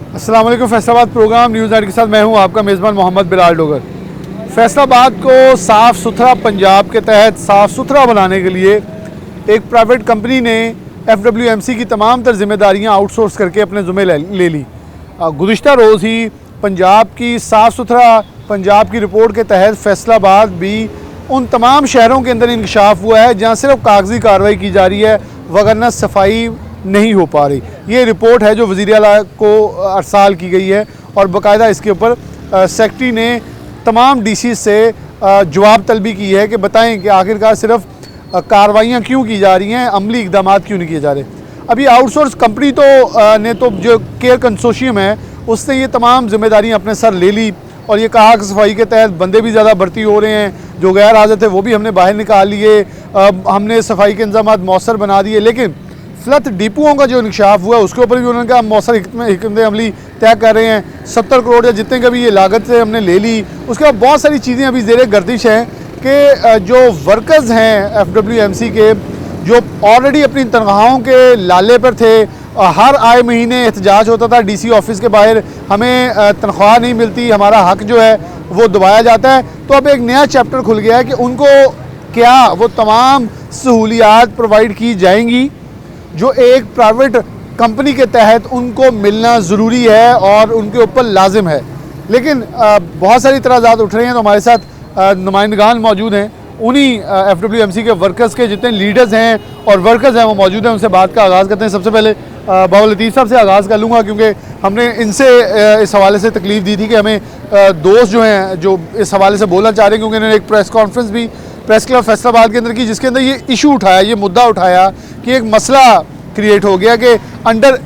अस्सलाम वालेकुम। Faisalabad programme news night के साथ मैं हूं आपका मेज़बान मोहम्मद बिलाल डोगर। फैसलाबाद को साफ़ सुथरा पंजाब के तहत साफ़ सुथरा बनाने के लिए एक प्राइवेट कंपनी ने FWMC की तमाम तर जिम्मेदारियां आउटसोर्स करके अपने ज़ुम्मे ले ली। गुज़िश्ता रोज़ ही पंजाब की साफ़ सुथरा पंजाब की रिपोर्ट के तहत फैसलाबाद भी उन तमाम शहरों के अंदर इंकशाफ हुआ है जहाँ सिर्फ कागजी कार्रवाई की जा रही है, वगरना सफाई नहीं हो पा रही। ये रिपोर्ट है जो वज़ीर आला को अरसाल की गई है और बाकायदा इसके ऊपर सेक्रेटरी ने तमाम DC से जवाब तलबी की है कि बताएं कि आखिरकार सिर्फ कार्रवाइयाँ क्यों की जा रही हैं, अमली इक़दाम क्यों नहीं किए जा रहे। अभी आउटसोर्स कंपनी ने तो जो केयर कंसोर्शियम है उसने ये तमाम जिम्मेदारियाँ अपने सर ले ली और ये कहा कि सफाई के तहत बंदे भी ज़्यादा भर्ती हो रहे हैं, जो गैर हाजिर थे वो भी हमने बाहर निकाल लिए, हमने सफाई के इंतजाम मौसर बना दिए। लेकिन फ्लत डिपुओं का जो इंकशाफ हुआ उसके ऊपर भी उन्होंने कहा मौसर हिकमत अमली तय कर रहे हैं। 70 करोड़ या जितने का भी ये लागत से हमने ले ली। उसके बाद बहुत सारी चीज़ें अभी ज़ेरे गर्दिश हैं कि जो वर्कर्स हैं FWMC के, जो ऑलरेडी अपनी तनख्वाहों के लाले पर थे, हर आए महीने एहतजाज होता था DC ऑफिस के बाहर, हमें तनख्वाह नहीं मिलती, हमारा हक जो है वो दबाया जाता है। तो अब एक नया चैप्टर खुल गया है कि उनको क्या वो तमाम सहूलियात प्रोवाइड की जाएंगी जो एक प्राइवेट कंपनी के तहत उनको मिलना ज़रूरी है और उनके ऊपर लाजिम है। लेकिन बहुत सारी इतराज़ात उठ रहे हैं। तो हमारे साथ नुमाइंदगान मौजूद हैं, उन्हीं FWMC के वर्कर्स के जितने लीडर्स हैं और वर्कर्स हैं वो मौजूद हैं। उनसे बात का आगाज़ करते हैं। सबसे पहले बाबा लतीफ़ साहब से आगाज़ कर लूँगा क्योंकि हमने इनसे इस हवाले से तकलीफ़ दी थी कि हमें दोस्त जो हैं जो इस हवाले से बोलना चाह रहे हैं, क्योंकि इन्होंने एक प्रेस कॉन्फ्रेंस भी प्रेस क्लब फैसलाबाद के अंदर की जिसके अंदर ये इशू उठाया, ये मुद्दा उठाया कि एक मसला क्रिएट हो गया कि अंडर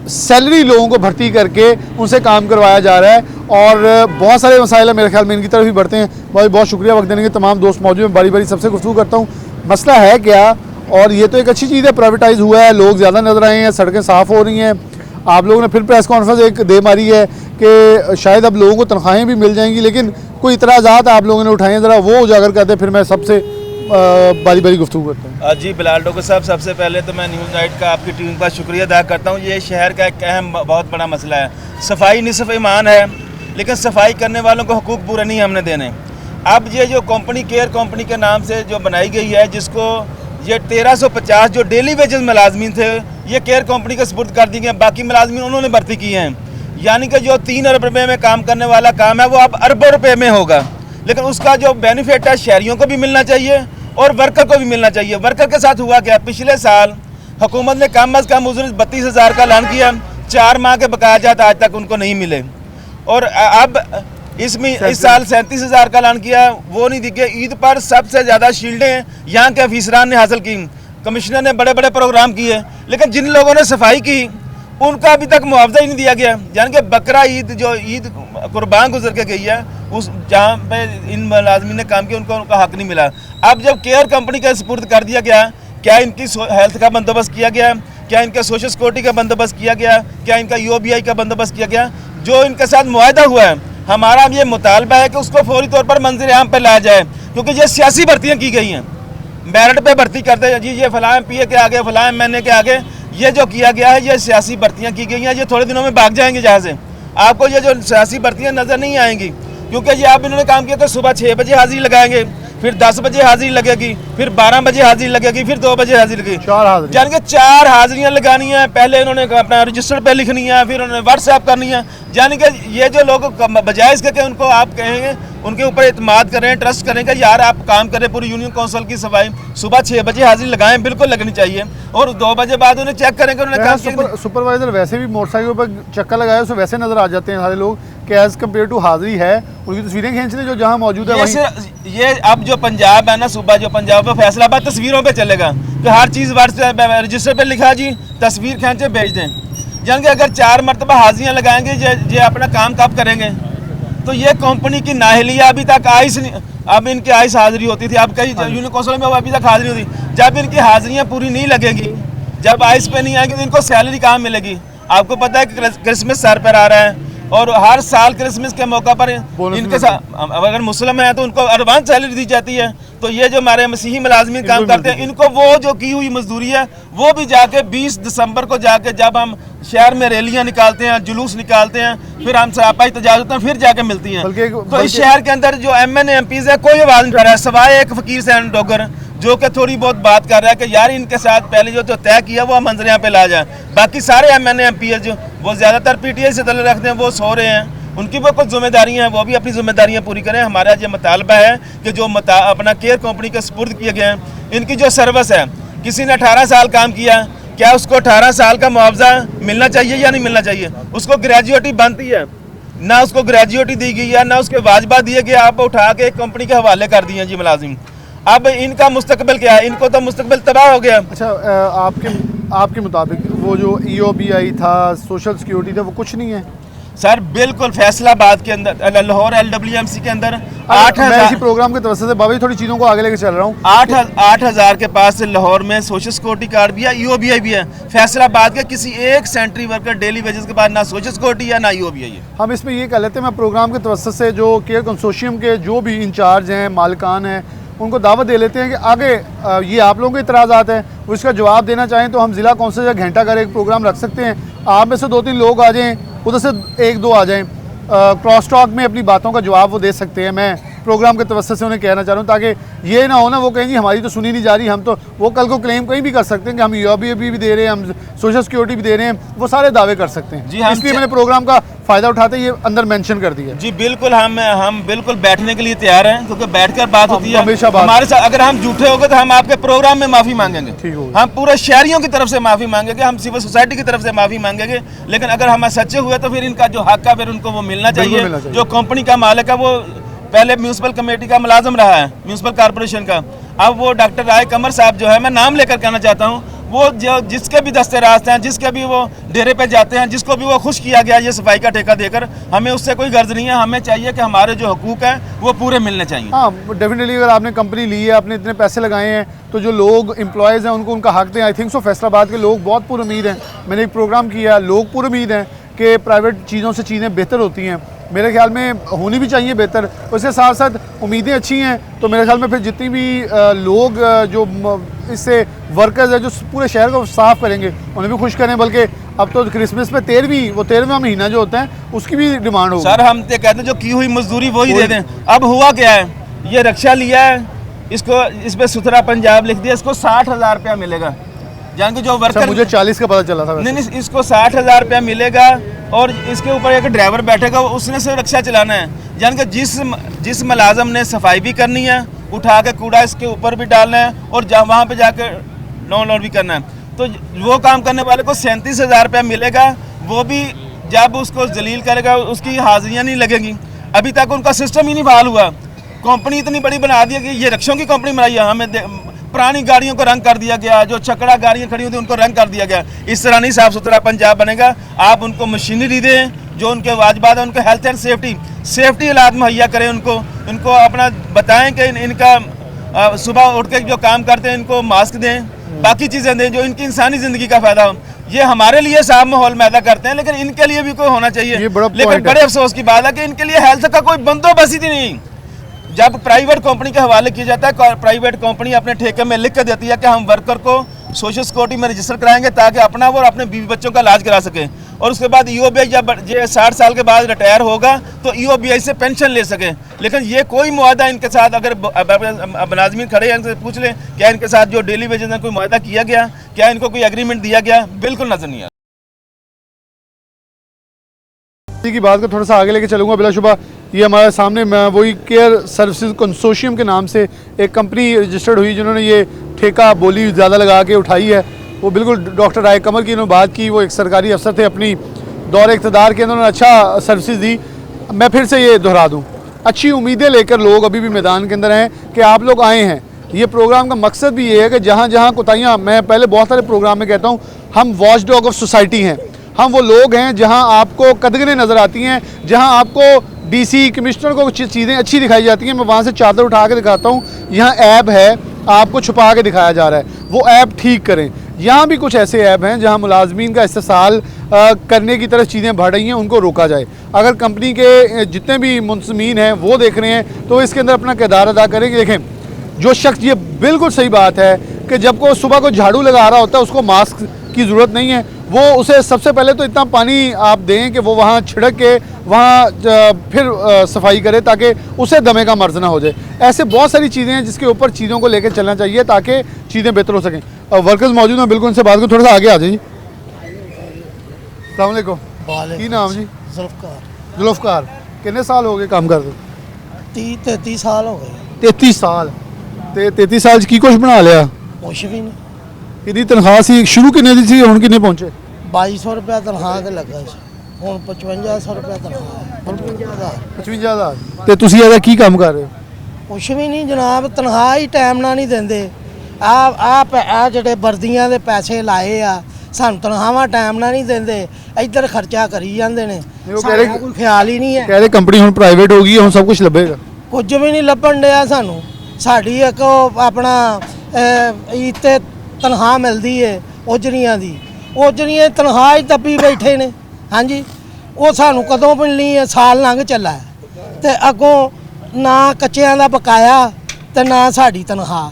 सैलरी लोगों को भर्ती करके उनसे काम करवाया जा रहा है और बहुत सारे मसाइल मेरे ख्याल में इनकी तरफ ही बढ़ते हैं। बहुत शुक्रिया वक्त देने के। तमाम दोस्त मौजूद हैं, बारी बारी सबसे गुफ्तगू करता हूँ। मसला है क्या? और ये तो एक अच्छी चीज़ है, प्राइवेटाइज हुआ है, लोग ज़्यादा नजर आए हैं, सड़कें साफ़ हो रही हैं। आप लोगों ने फिर प्रेस कॉन्फ्रेंस एक दे मारी है कि शायद अब लोगों को तनख्वाहें भी मिल जाएंगी, लेकिन कोई इतराज़ात आप लोगों ने उठाए हैं, ज़रा वो उजागर करते फिर मैं सबसे बारी बारी गुफ्तगू करता हूँ। जी बिलाल डोगर साहब, सबसे पहले तो मैं न्यूज़ नाइट का आपकी टीम का शुक्रिया अदा करता हूँ। ये शहर का एक अहम बहुत बड़ा मसला है। सफाई निसफ ईमान है, लेकिन सफाई करने वालों को हकूक़ पूरे नहीं हमने देने। अब ये जो कंपनी केयर कंपनी के नाम से जो बनाई गई है, जिसको ये 1350 जो डेली वेजेस मुलाजमीन थे ये केयर कंपनी के सुपुर्द कर दी गए, बाकी मुलाजमीन उन्होंने भर्ती किए हैं। यानी कि जो 3 अरब रुपये में काम करने वाला काम है वो अब अरबों रुपये में होगा। लेकिन उसका जो बेनिफिट है शहरियों को भी मिलना चाहिए और वर्कर को भी मिलना चाहिए। वर्कर के साथ हुआ क्या, पिछले साल हुकूमत ने कम अज़ कम उजरत 32,000 का ऐलान किया, 4 माह के बकाया जात आज तक उनको नहीं मिले। और अब इस साल 37,000 का ऐलान किया, वो नहीं दिखे। ईद पर सबसे ज़्यादा शील्डें यहाँ के अफीसरान ने हासिल की, कमिश्नर ने बड़े बड़े प्रोग्राम किए, लेकिन जिन लोगों ने सफाई की उनका अभी तक मुआवजा ही नहीं दिया गया। यानी कि बकरा ईद जो ईद कुर्बान गुजर के गई है, उस जहाँ पे इन मुलाजमीन ने काम किया उनका हक नहीं मिला। अब जब केयर कंपनी का सुपुर्द कर दिया गया, क्या इनकी हेल्थ का बंदोबस्त किया गया, क्या इनका सोशल सिक्योरिटी का बंदोबस्त किया गया, क्या इनका UOBI का बंदोबस्त किया गया? जो इनके साथ मुआहदा हुआ है, हमारा ये मुतालबा है कि उसको फौरी तौर पर मंजर आम पर लाया जाए, क्योंकि ये सियासी भर्तियाँ की गई हैं। मेरिट पे भर्ती करते हैं जी, ये फलां MPA के आगे, फलां MNA के आगे, ये जो किया गया है ये सियासी भर्तियाँ की गई हैं। ये थोड़े दिनों में भाग जाएंगे जहाँ से, आपको ये जो सियासी भर्तियाँ नज़र नहीं आएंगी, क्योंकि ये आप इन्होंने काम किया कि सुबह 6 बजे हाजिरी लगाएंगे, फिर 10 बजे हाजिरी लगेगी, फिर 12 बजे हाजिरी लगेगी, फिर 2 बजे हाजिरी लगेगी। 4 हाजिरी, यानी कि 4 हाजिरियाँ लगानी है। पहले इन्होंने अपना रजिस्टर पे लिखनी है, फिर उन्होंने व्हाट्सएप करनी है। यानी कि ये जो लोग बजाय इसके कि उनको आप कहेंगे, उनके ऊपर इत्मीनाद करें, ट्रस्ट करें कि यार आप काम करें, पूरी यूनियन काउंसिल की सफाई सुबह 6 बजे हाजिरी लगाएं, बिल्कुल लगनी चाहिए, और 2 बजे बाद उन्हें चेक करें कि उन्होंने काम किया। सुपरवाइजर वैसे भी मोटरसाइकिल पर चक्कर लगाए उससे वैसे नजर आ जाते हैं सारे लोग कि एज कम्पेयर टू हाजिरी है, उनकी तस्वीरें खींच लें जो जहाँ मौजूद है वहीं। ये अब जो पंजाब है ना, सूबा जो पंजाब है, फैसलाबाद तस्वीरों पे चलेगा कि हर चीज़ रजिस्टर पे लिखा जी, तस्वीर खींचे भेज दें। यानी कि अगर 4 मरतबा हाजिरियाँ लगाएंगे ये अपना काम कब करेंगे? तो ये कंपनी की नाहलिया अभी तक आइस नहीं, अब इनकी आइस हाजिरी होती थी, अब कई यूनियन काउंसिल में अभी तक हाजिरी होती। जब इनकी हाजिरियाँ पूरी नहीं लगेगी, जब आइस पे नहीं आएगी, तो इनको सैलरी कहाँ मिलेगी? आपको पता है कि क्रिसमस सर पर आ रहा है और हर साल क्रिसमस के मौका पर इनके साथ अगर मुस्लिम है तो उनको एडवांस सैलरी दी जाती है। तो ये जो हमारे मसीही मुलाजमीन काम करते हैं, इनको वो जो की हुई मजदूरी है वो भी जाके 20 दिसंबर को जाके जब हम शहर में रैलियां निकालते हैं, जुलूस निकालते हैं, फिर हम सरापा एहतजाज होते हैं, फिर जाके मिलती हैं। तो इस शहर के अंदर जो MNA MPs है कोई आवाज नहीं उठा रहा है, सिवाय एक फकीर सैन डोगर जो कि थोड़ी बहुत बात कर रहा है कि यार इनके साथ पहले जो तय किया वो मंजर यहाँ पे ला जाए। बाकी सारे MNA MPs जो वो ज्यादातर PTI से दल रखते हैं वो सो रहे हैं, उनकी वो कुछ जिम्मेदारियां हैं, वो भी अपनी जिम्मेदारियां पूरी करें। हमारा ये मुतालबा है कि जो अपना केयर कंपनी के सुपुर्द किए गए हैं, इनकी जो सर्विस है, किसी ने 18 साल काम किया, क्या उसको 18 साल का मुआवजा मिलना चाहिए या नहीं मिलना चाहिए? उसको ग्रेजुएटी बनती है, ना उसको ग्रेजुएटी दी गई है, ना उसके वाजबा दिए गए, आप उठा के एक कंपनी के हवाले कर दिए जी मुलाजिम। अब इनका मुस्तकबिल क्या है? इनको तो मुस्तकबिल तबाह हो गया। अच्छा, आपके मुताबिक वो जो EOBI था, सोशल सिक्योरिटी था, वो कुछ नहीं है सर? बिल्कुल। फैसलाबाद के अंदर, लाहौर LWMC के अंदर 8,000, मैं इसी प्रोग्राम के तरफ से बाबा थोड़ी चीज़ों को आगे लेके चल रहा हूँ। 8,000 के पास लाहौर में सोशल सिक्योरिटी कार्ड भी है, EOBI भी है। फैसलाबाद के किसी एक सेंट्री वर्कर डेली वेजेस के बाद ना सोशल सिक्योरिटी है ना EOBI है। हम इसमें ये कह लेते हैं, मैं प्रोग्राम के तवस्सुत से जो केयर कंसोर्शियम के जो भी इंचार्ज हैं, मालिकान हैं, उनको दावत दे लेते हैं कि आगे ये आप लोगों के इतराज़ात हैं, वो इसका जवाब देना चाहें तो हम ज़िला कौंसिल या घंटा घर एक प्रोग्राम रख सकते हैं। आप में से 2-3 लोग आ जाएं, उधर से 1-2 आ जाएं, क्रॉस टॉक में अपनी बातों का जवाब वो दे सकते हैं। मैं प्रोग्राम के तवस्सुत से उन्हें कहना चाह रहा हूँ, ताकि ये ना हो ना वो कहें जी हमारी तो सुनी नहीं जा रही, हम तो वो कल को क्लेम कहीं भी कर सकते हैं कि हम EOBI भी दे रहे हैं, हम सोशल सिक्योरिटी भी दे रहे हैं, वो सारे दावे कर सकते हैं। जी हाँ, इसलिए मैंने प्रोग्राम का फ़ायदा उठाते ये अंदर मेंशन कर दिया। जी बिल्कुल, हम बिल्कुल बैठने के लिए तैयार हैं, क्योंकि बैठकर बात होती है हमेशा। हमारे साथ अगर हम झूठे हो गए तो हम आपके प्रोग्राम में माफ़ी मांगेंगे, ठीक होगा। हम पूरे शहरियों की तरफ से माफ़ी मांगेंगे, हम सिविल सोसाइटी की तरफ से माफ़ी मांगेंगे। लेकिन अगर हम सच्चे हुए तो फिर इनका जो हक है फिर उनको वो मिलना चाहिए। जो कंपनी का मालिक है वो पहले म्यूनसिपल कमेटी का मुलाजम रहा है, म्यूनसिपल कॉर्पोरेशन का। अब वो डॉक्टर राय कमर साहब जो है, मैं नाम लेकर कहना चाहता हूँ, वो जो जिसके भी दस्ते रास्त हैं, जिसके भी वो डेरे पे जाते हैं, जिसको भी वो खुश किया गया ये सफाई का ठेका देकर, हमें उससे कोई गर्ज नहीं है। हमें चाहिए कि हमारे जो हकूक हैं वो पूरे मिलने चाहिए। हाँ, डेफिनेटली अगर आपने कंपनी ली है, आपने इतने पैसे लगाए हैं, तो जो लोग एम्प्लॉयज़ हैं उनको उनका हक दें। आई थिंक सो फैसलाबाद के लोग बहुत पुरुमीद हैं। मैंने एक प्रोग्राम किया, लोग पुरुमीद हैं कि प्राइवेट चीज़ों से चीज़ें बेहतर होती हैं। मेरे ख्याल में होनी भी चाहिए बेहतर, उसके साथ साथ उम्मीदें अच्छी हैं। तो मेरे ख्याल में फिर जितनी भी लोग जो इससे वर्कर्स हैं जो पूरे शहर को साफ़ करेंगे, उन्हें भी खुश करें। बल्कि अब तो क्रिसमस पे 13वां महीना जो होता है उसकी भी डिमांड होगी। सर हम तो कहते हैं जो की हुई मजदूरी वही दे दें। अब हुआ क्या है, ये रिक्शा लिया है, इसको इस पर सुथरा पंजाब लिख दिया, इसको 60,000 रुपया मिलेगा। जान के जो वर्कर, मुझे 40 का पता चला था। नहीं, इसको 60,000 रुपया मिलेगा और इसके ऊपर एक ड्राइवर बैठेगा, उसने सिर्फ रिक्शा चलाना है। जान के जिस मुलाजम ने सफाई भी करनी है, उठा के कूड़ा इसके ऊपर भी डालना है और वहाँ पे जाके लोड भी करना है, तो वो काम करने वाले को 37,000 रुपया मिलेगा। वो भी जब उसको जलील करेगा उसकी हाजिरियाँ नहीं लगेंगी। अभी तक उनका सिस्टम ही नहीं बहाल हुआ। कंपनी इतनी बड़ी बना दी कि ये रिक्शों की कंपनी बनाई है, हमें पुरानी गाड़ियों को रंग कर दिया गया, जो चकड़ा गाड़ियाँ खड़ी होती उनको रंग कर दिया गया। इस तरह नहीं साफ सुथरा पंजाब बनेगा। आप उनको मशीनरी दें, जो उनके वाजबात है, उनको हेल्थ एंड सेफ्टी इलाज मुहैया करें, उनको अपना बताएं कि इनका सुबह उठ के जो काम करते हैं इनको मास्क दें, बाकी चीज़ें दें जो इनकी इंसानी ज़िंदगी का फ़ायदा हो। ये हमारे लिए साफ माहौल पैदा करते हैं, लेकिन इनके लिए भी कोई होना चाहिए। लेकिन बड़े अफसोस की बात है कि इनके लिए हेल्थ का कोई बंदोबस्त ही नहीं। जब प्राइवेट कंपनी के हवाले किया जाता है, प्राइवेट कंपनी अपने ठेके में लिख कर देती है कि हम वर्कर को सोशल सिक्योरिटी में रजिस्टर कराएंगे ताकि अपना वो और अपने बीवी बच्चों का इलाज करा सके, और उसके बाद EOBI जब 60 साल के बाद रिटायर होगा तो EOBI से पेंशन ले सके। लेकिन ये कोई मुआहदा इनके साथ, अगर मुलाजमीन खड़े हैं इनसे पूछ लें क्या इनके साथ जो डेली वेजेस में कोई मुआहदा किया गया, क्या इनको कोई एग्रीमेंट दिया गया, बिल्कुल नजर नहीं आया। की बात को थोड़ा सा आगे लेके चलूँगा। बिलाशुबा ये हमारे सामने वही केयर सर्विसेज कंसोर्शियम के नाम से एक कंपनी रजिस्टर्ड हुई जिन्होंने ये ठेका बोली ज़्यादा लगा के उठाई है। वो बिल्कुल डॉक्टर राय कमर की इन्होंने बात की, वो एक सरकारी अफसर थे, अपनी दौर इक़्तिदार के उन्होंने अच्छा सर्विसेज दी। मैं फिर से ये दोहरा दूँ, अच्छी उम्मीदें लेकर लोग अभी भी मैदान के अंदर हैं कि आप लोग आए हैं। ये प्रोग्राम का मकसद भी ये है कि जहाँ जहाँ कोताहियाँ, मैं पहले बहुत सारे प्रोग्राम में कहता हूँ, हम वॉच डॉग ऑफ सोसाइटी हैं। हम वो लोग हैं जहां आपको कदगरें नज़र आती हैं, जहां आपको DC कमिश्नर को चीज़ें अच्छी दिखाई जाती हैं, मैं वहां से चादर उठा के दिखाता हूं। यहाँ ऐप है, आपको छुपा के दिखाया जा रहा है, वो ऐप ठीक करें। यहाँ भी कुछ ऐसे ऐप हैं जहाँ मुलाजमीन का इस्तेसाल करने की तरफ चीज़ें बढ़ रही हैं, उनको रोका जाए। अगर कंपनी के जितने भी मुंसमीन हैं वो देख रहे हैं तो इसके अंदर अपना किरदार अदा करें। कि देखें, जो शख्स, ये बिल्कुल सही बात है कि जब को सुबह को झाड़ू लगा रहा होता है उसको मास्क की ज़रूरत नहीं है, वो उसे सबसे पहले तो इतना पानी आप दें कि वो वहाँ छिड़क के वहाँ फिर सफाई करे ताकि उसे दमे का मर्ज ना हो जाए। ऐसे बहुत सारी चीज़ें हैं जिसके ऊपर चीज़ों को लेकर चलना चाहिए ताकि चीज़ें बेहतर हो सकें। वर्कर्स मौजूद हैं, बिल्कुल उनसे बात करो, थोड़ा सा आगे आ जाइए। अस्सलाम वालेकुम, की नाम जी? ਜ਼ੁਲਫਕਾਰ जुल्फकार, कितने साल हो गए काम करते? 30-33 ਸਾਲ ਹੋ ਗਏ 33 साल। ਤੇ 33 ਸਾਲ 'ਚ ਕੀ ਕੁਛ ਬਣਾ ਲਿਆ? ਕੁਛ ਵੀ ਨਹੀਂ। ਕਿੰਨੀ ਤਨਖਾਹ ਸੀ ਸ਼ੁਰੂ, ਕਿੰਨੇ ਦੀ ਸੀ, ਹੁਣ ਕਿੰਨੇ ਪਹੁੰਚੇ? 2200 ਰੁਪਏ ਤਨਖਾਹ ਤੇ ਲੱਗਾ ਸੀ, ਹੁਣ 5500 ਰੁਪਏ ਤਨਖਾਹ, 55000। 55000। ਤੇ ਤੁਸੀਂ ਇਹਦਾ ਕੀ ਕੰਮ ਕਰ ਰਹੇ ਹੋ? ਕੁਛ ਵੀ ਨਹੀਂ ਜਨਾਬ, ਤਨਖਾਹ ਹੀ ਟਾਈਮ ਨਾਲ ਨਹੀਂ ਦਿੰਦੇ। ਆ ਜਿਹੜੇ ਵਰਦੀਆਂ ਦੇ ਪੈਸੇ ਲਾਏ ਆ, ਸਾਨੂੰ ਤਨਖਾਹਾਂ ਟਾਈਮ ਨਾਲ ਨਹੀਂ ਦਿੰਦੇ, ਇੱਧਰ ਖਰਚਾ ਕਰੀ ਜਾਂਦੇ ਨੇ, ਉਹ ਕਹਿ ਰਹੇ- ਸਾਡਾ ਕੋਈ ਖਿਆਲ ਹੀ ਨਹੀਂ ਹੈ। ਕਹਿ ਰਹੇ ਕੰਪਨੀ ਹੁਣ ਪ੍ਰਾਈਵੇਟ ਹੋ ਗਈ ਹੈ, ਹੁਣ ਸਭ ਕੁਝ ਲੱਭੇਗਾ। ਕੁਝ ਵੀ ਨਹੀਂ ਲੱਭਣ ਡਿਆ ਸਾਨੂੰ। ਸਾਡੀ ਇੱਕ ਉਹ ਆਪਣਾ ਈਦ ਤੇ ਤਨਖਾਹ ਮਿਲਦੀ ਏ ਉਜਰੀਆਂ ਦੀ, ਉਜਰੀਆਂ ਦੀ ਤਨਖਾਹ ਹੀ ਦੱਬੀ ਬੈਠੇ ਨੇ। ਹਾਂਜੀ, ਉਹ ਸਾਨੂੰ ਕਦੋਂ ਮਿਲਣੀ ਹੈ? ਸਾਲ ਲੰਘ ਚੱਲਾ ਹੈ ਤੇ ਅੱਗੋਂ ਨਾ ਕੱਚਿਆਂ ਦਾ ਬਕਾਇਆ ਤੇ ਨਾ ਸਾਡੀ ਤਨਖਾਹ।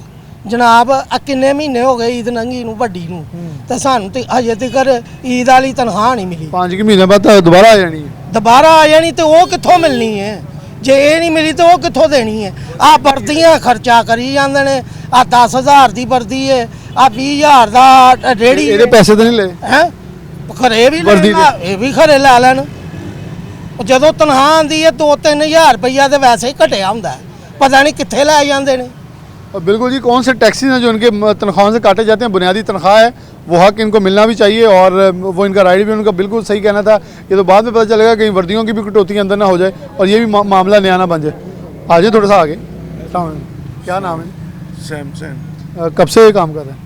ਜਨਾਬ ਆ ਕਿੰਨੇ ਮਹੀਨੇ ਹੋ ਗਏ ਈਦ ਨੰਗੀ ਨੂੰ, ਵੱਡੀ ਨੂੰ, ਤੇ ਸਾਨੂੰ ਤੇ ਹਜੇ ਤੱਕ ਈਦ ਵਾਲੀ ਤਨਖਾਹ ਨਹੀਂ ਮਿਲੀ। 5 ਮਹੀਨੇ ਬਾਅਦ ਤਾਂ ਦੁਬਾਰਾ ਆ ਜਾਣੀ ਹੈ। ਦੁਬਾਰਾ ਆ ਜਾਣੀ ਤੇ ਉਹ ਕਿੱਥੋਂ ਮਿਲਣੀ ਹੈ? ਜੇ ਇਹ ਨਹੀਂ ਮਿਲੀ ਤੇ ਉਹ ਕਿੱਥੋਂ ਦੇਣੀ ਹੈ? ਆ ਵਰਦੀਆਂ ਖਰਚਾ ਕਰੀ ਜਾਂਦੇ ਨੇ। ਆ 10000 ਦੀ ਵਰਦੀ ਹੈ, ਆ 20000 ਦਾ ਰੇੜੀ ਇਹਦੇ ਪੈਸੇ ਤਾਂ ਨਹੀਂ ਲਏ? ਹੈ ਖਰੇ ਵੀ ਵਰਦੀ ਲੈਣਾ, ਇਹ ਵੀ ਖਰੇ ਲੈ ਲੈਣ। ਉਹ ਜਦੋਂ ਤਨਖਾਹ ਆਉਂਦੀ ਹੈ 2-3000 ਰੁਪਈਆ ਤੇ ਵੈਸੇ ਹੀ ਘਟਿਆ ਹੁੰਦਾ ਹੈ, ਪਤਾ ਨਹੀਂ ਕਿੱਥੇ ਲੈ ਜਾਂਦੇ ने। और बिल्कुल जी, कौन से टैक्सेस हैं जो इनके तनख्वाहों से काटे जाते हैं? बुनियादी तनख्वाह है, वो हक इनको मिलना भी चाहिए और वो इनका राइट भी। उनका बिल्कुल सही कहना था, ये तो बाद में पता चलेगा कहीं वर्दियों की भी कटौती अंदर ना हो जाए और ये भी मामला नया ना बन जाए। आ जाए थोड़ा सा आगे। क्या नाम है? सैमसंग। कब से ये काम कर रहे हैं?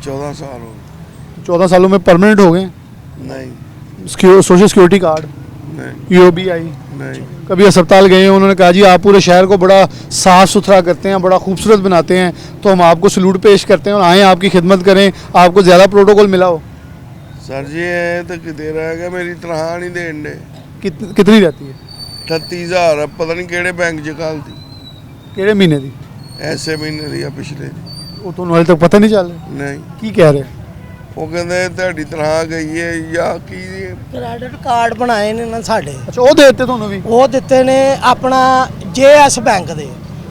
14 साल हो गए। 14 सालों में परमानेंट हो गए? नहीं सोशल सिक्योरिटी कार्ड, नहीं UOBI? नहीं। कभी अस्पताल गए हैं, उन्होंने कहा जी आप पूरे शहर को बड़ा साफ़ सुथरा करते हैं, बड़ा खूबसूरत बनाते हैं, तो हम आपको सलूट पेश करते हैं और आएँ आपकी खिदमत करें, आपको ज़्यादा प्रोटोकॉल मिला हो? सर जी ये तो कितने रह गया, मेरी तनख्वाह नहीं देन दे। कितनी रहती है? 38000 पता नहीं केड़े बैंक च घालती, ਕਿਹੜੇ ਮਹੀਨੇ ਦੀ? ऐसे महीने दी या पिछले दी। ਉਹ ਤੁਹਾਨੂੰ ਹਾਲੇ ਤੱਕ ਪਤਾ ਨਹੀਂ ਚੱਲ ਰਿਹਾ? नहीं ਕੀ ਕਹਿ ਰਹੇ? वो कहते ਤੁਹਾਡੀ ਤਨਖਾਹ ਗਈ ਹੈ ਜਾਂ ਕੀ ਕ੍ਰੈਡਿਟ ਕਾਰਡ ਬਣਾਏ ਨੇ ਨਾ ਸਾਡੇ, ਅੱਛਾ, ਉਹ ਦੇ ਦਿੱਤੇ ਤੁਹਾਨੂੰ ਵੀ? ਉਹ ਦਿੱਤੇ ਨੇ ਆਪਣਾ JS ਬੈਂਕ ਦੇ।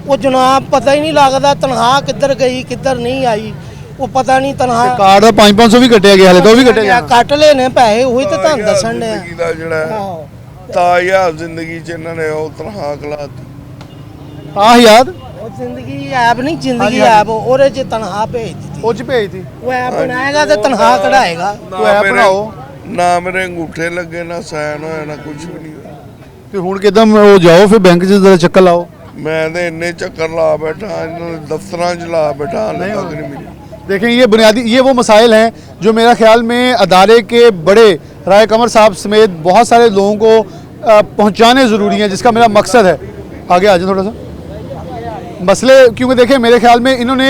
ਉਹ ਜਨਾਬ ਪਤਾ ਹੀ ਨਹੀਂ ਲੱਗਦਾ ਤਨਖਾਹ ਕਿੱਧਰ ਗਈ ਕਿੱਧਰ ਨਹੀਂ ਆਈ, ਉਹ ਪਤਾ ਨਹੀਂ ਤਨਖਾਹ। ਕਾਰਡ ਦਾ 500 ਵੀ ਕੱਟਿਆ ਗਿਆ, ਹਲੇ ਤਾਂ ਉਹ ਵੀ ਕੱਟਿਆ ਗਿਆ। ਕੱਟ ਲਏ ਨੇ ਪੈਸੇ, ਉਹੀ ਤਾਂ ਤੁਹਾਨੂੰ ਦੱਸਣ ਡਿਆ। ਜ਼ਿੰਦਗੀ ਦਾ ਜਿਹੜਾ ਆਹੋ। ਤਾਇਆ ਜ਼ਿੰਦਗੀ ਚ ਇਹਨਾਂ ਨੇ ਉਹ ਤਨਖਾਹ ਖਲਾਤੀ। ਆਹ ਯਾਦ ਉਹ ਜ਼ਿੰਦਗੀ ਐਪ ਨਹੀਂ, ਜ਼ਿੰਦਗੀ ਹਾਂਜੀ, ਹਾਂਜੀ। ਐਪ ਉਹਦੇ 'ਚ ਤਨਖਾਹ ਭੇਜ ਦਿੱਤੀ। ਉਹ ਚ ਭੇਜਤੀ। ਉਹ ਐਪ ਬਣਾਏਗਾ ਤੇ ਤਨਖਾਹ ਕਢਾਏਗਾ। ਤੂੰ ਐਪ ਬਣਾਓ। ਨਾ ਮੇਰੇ ਅੰਗੂਠੇ ਲੱਗੇ, ਨਾ ਸਾਈਨ ਹੋਇਆ, ਨਾ ਕੁਝ ਵੀ ਨਹੀਂ ਹੋਇਆ। ਤੇ ਹੁਣ ਕਿਦਾਂ ਉਹ ਜਾਓ ਫਿਰ ਬੈਂਕ 'ਚ ਜ਼ਰਾ ਚੱਕਰ ਲਾਓ। ਮੈਂ ਤੇ ਇੰਨੇ ਚੱਕਰ ਲਾ ਬੈਠਾ, ਇਹਨਾਂ ਦੇ ਦਫ਼ਤਰਾਂ 'ਚ ਲਾ बैठा, हाले नहीं तक होगा। नहीं मिली। देखें, ये बुनियादी ये वो मसाइल हैं जो मेरा ख्याल में अदारे के बड़े राय कमर साहब समेत बहुत सारे लोगों को पहुंचाने ज़रूरी हैं, जिसका मेरा मकसद है। आगे आ जाए थोड़ा सा मसले, क्योंकि देखें मेरे ख्याल में इन्होंने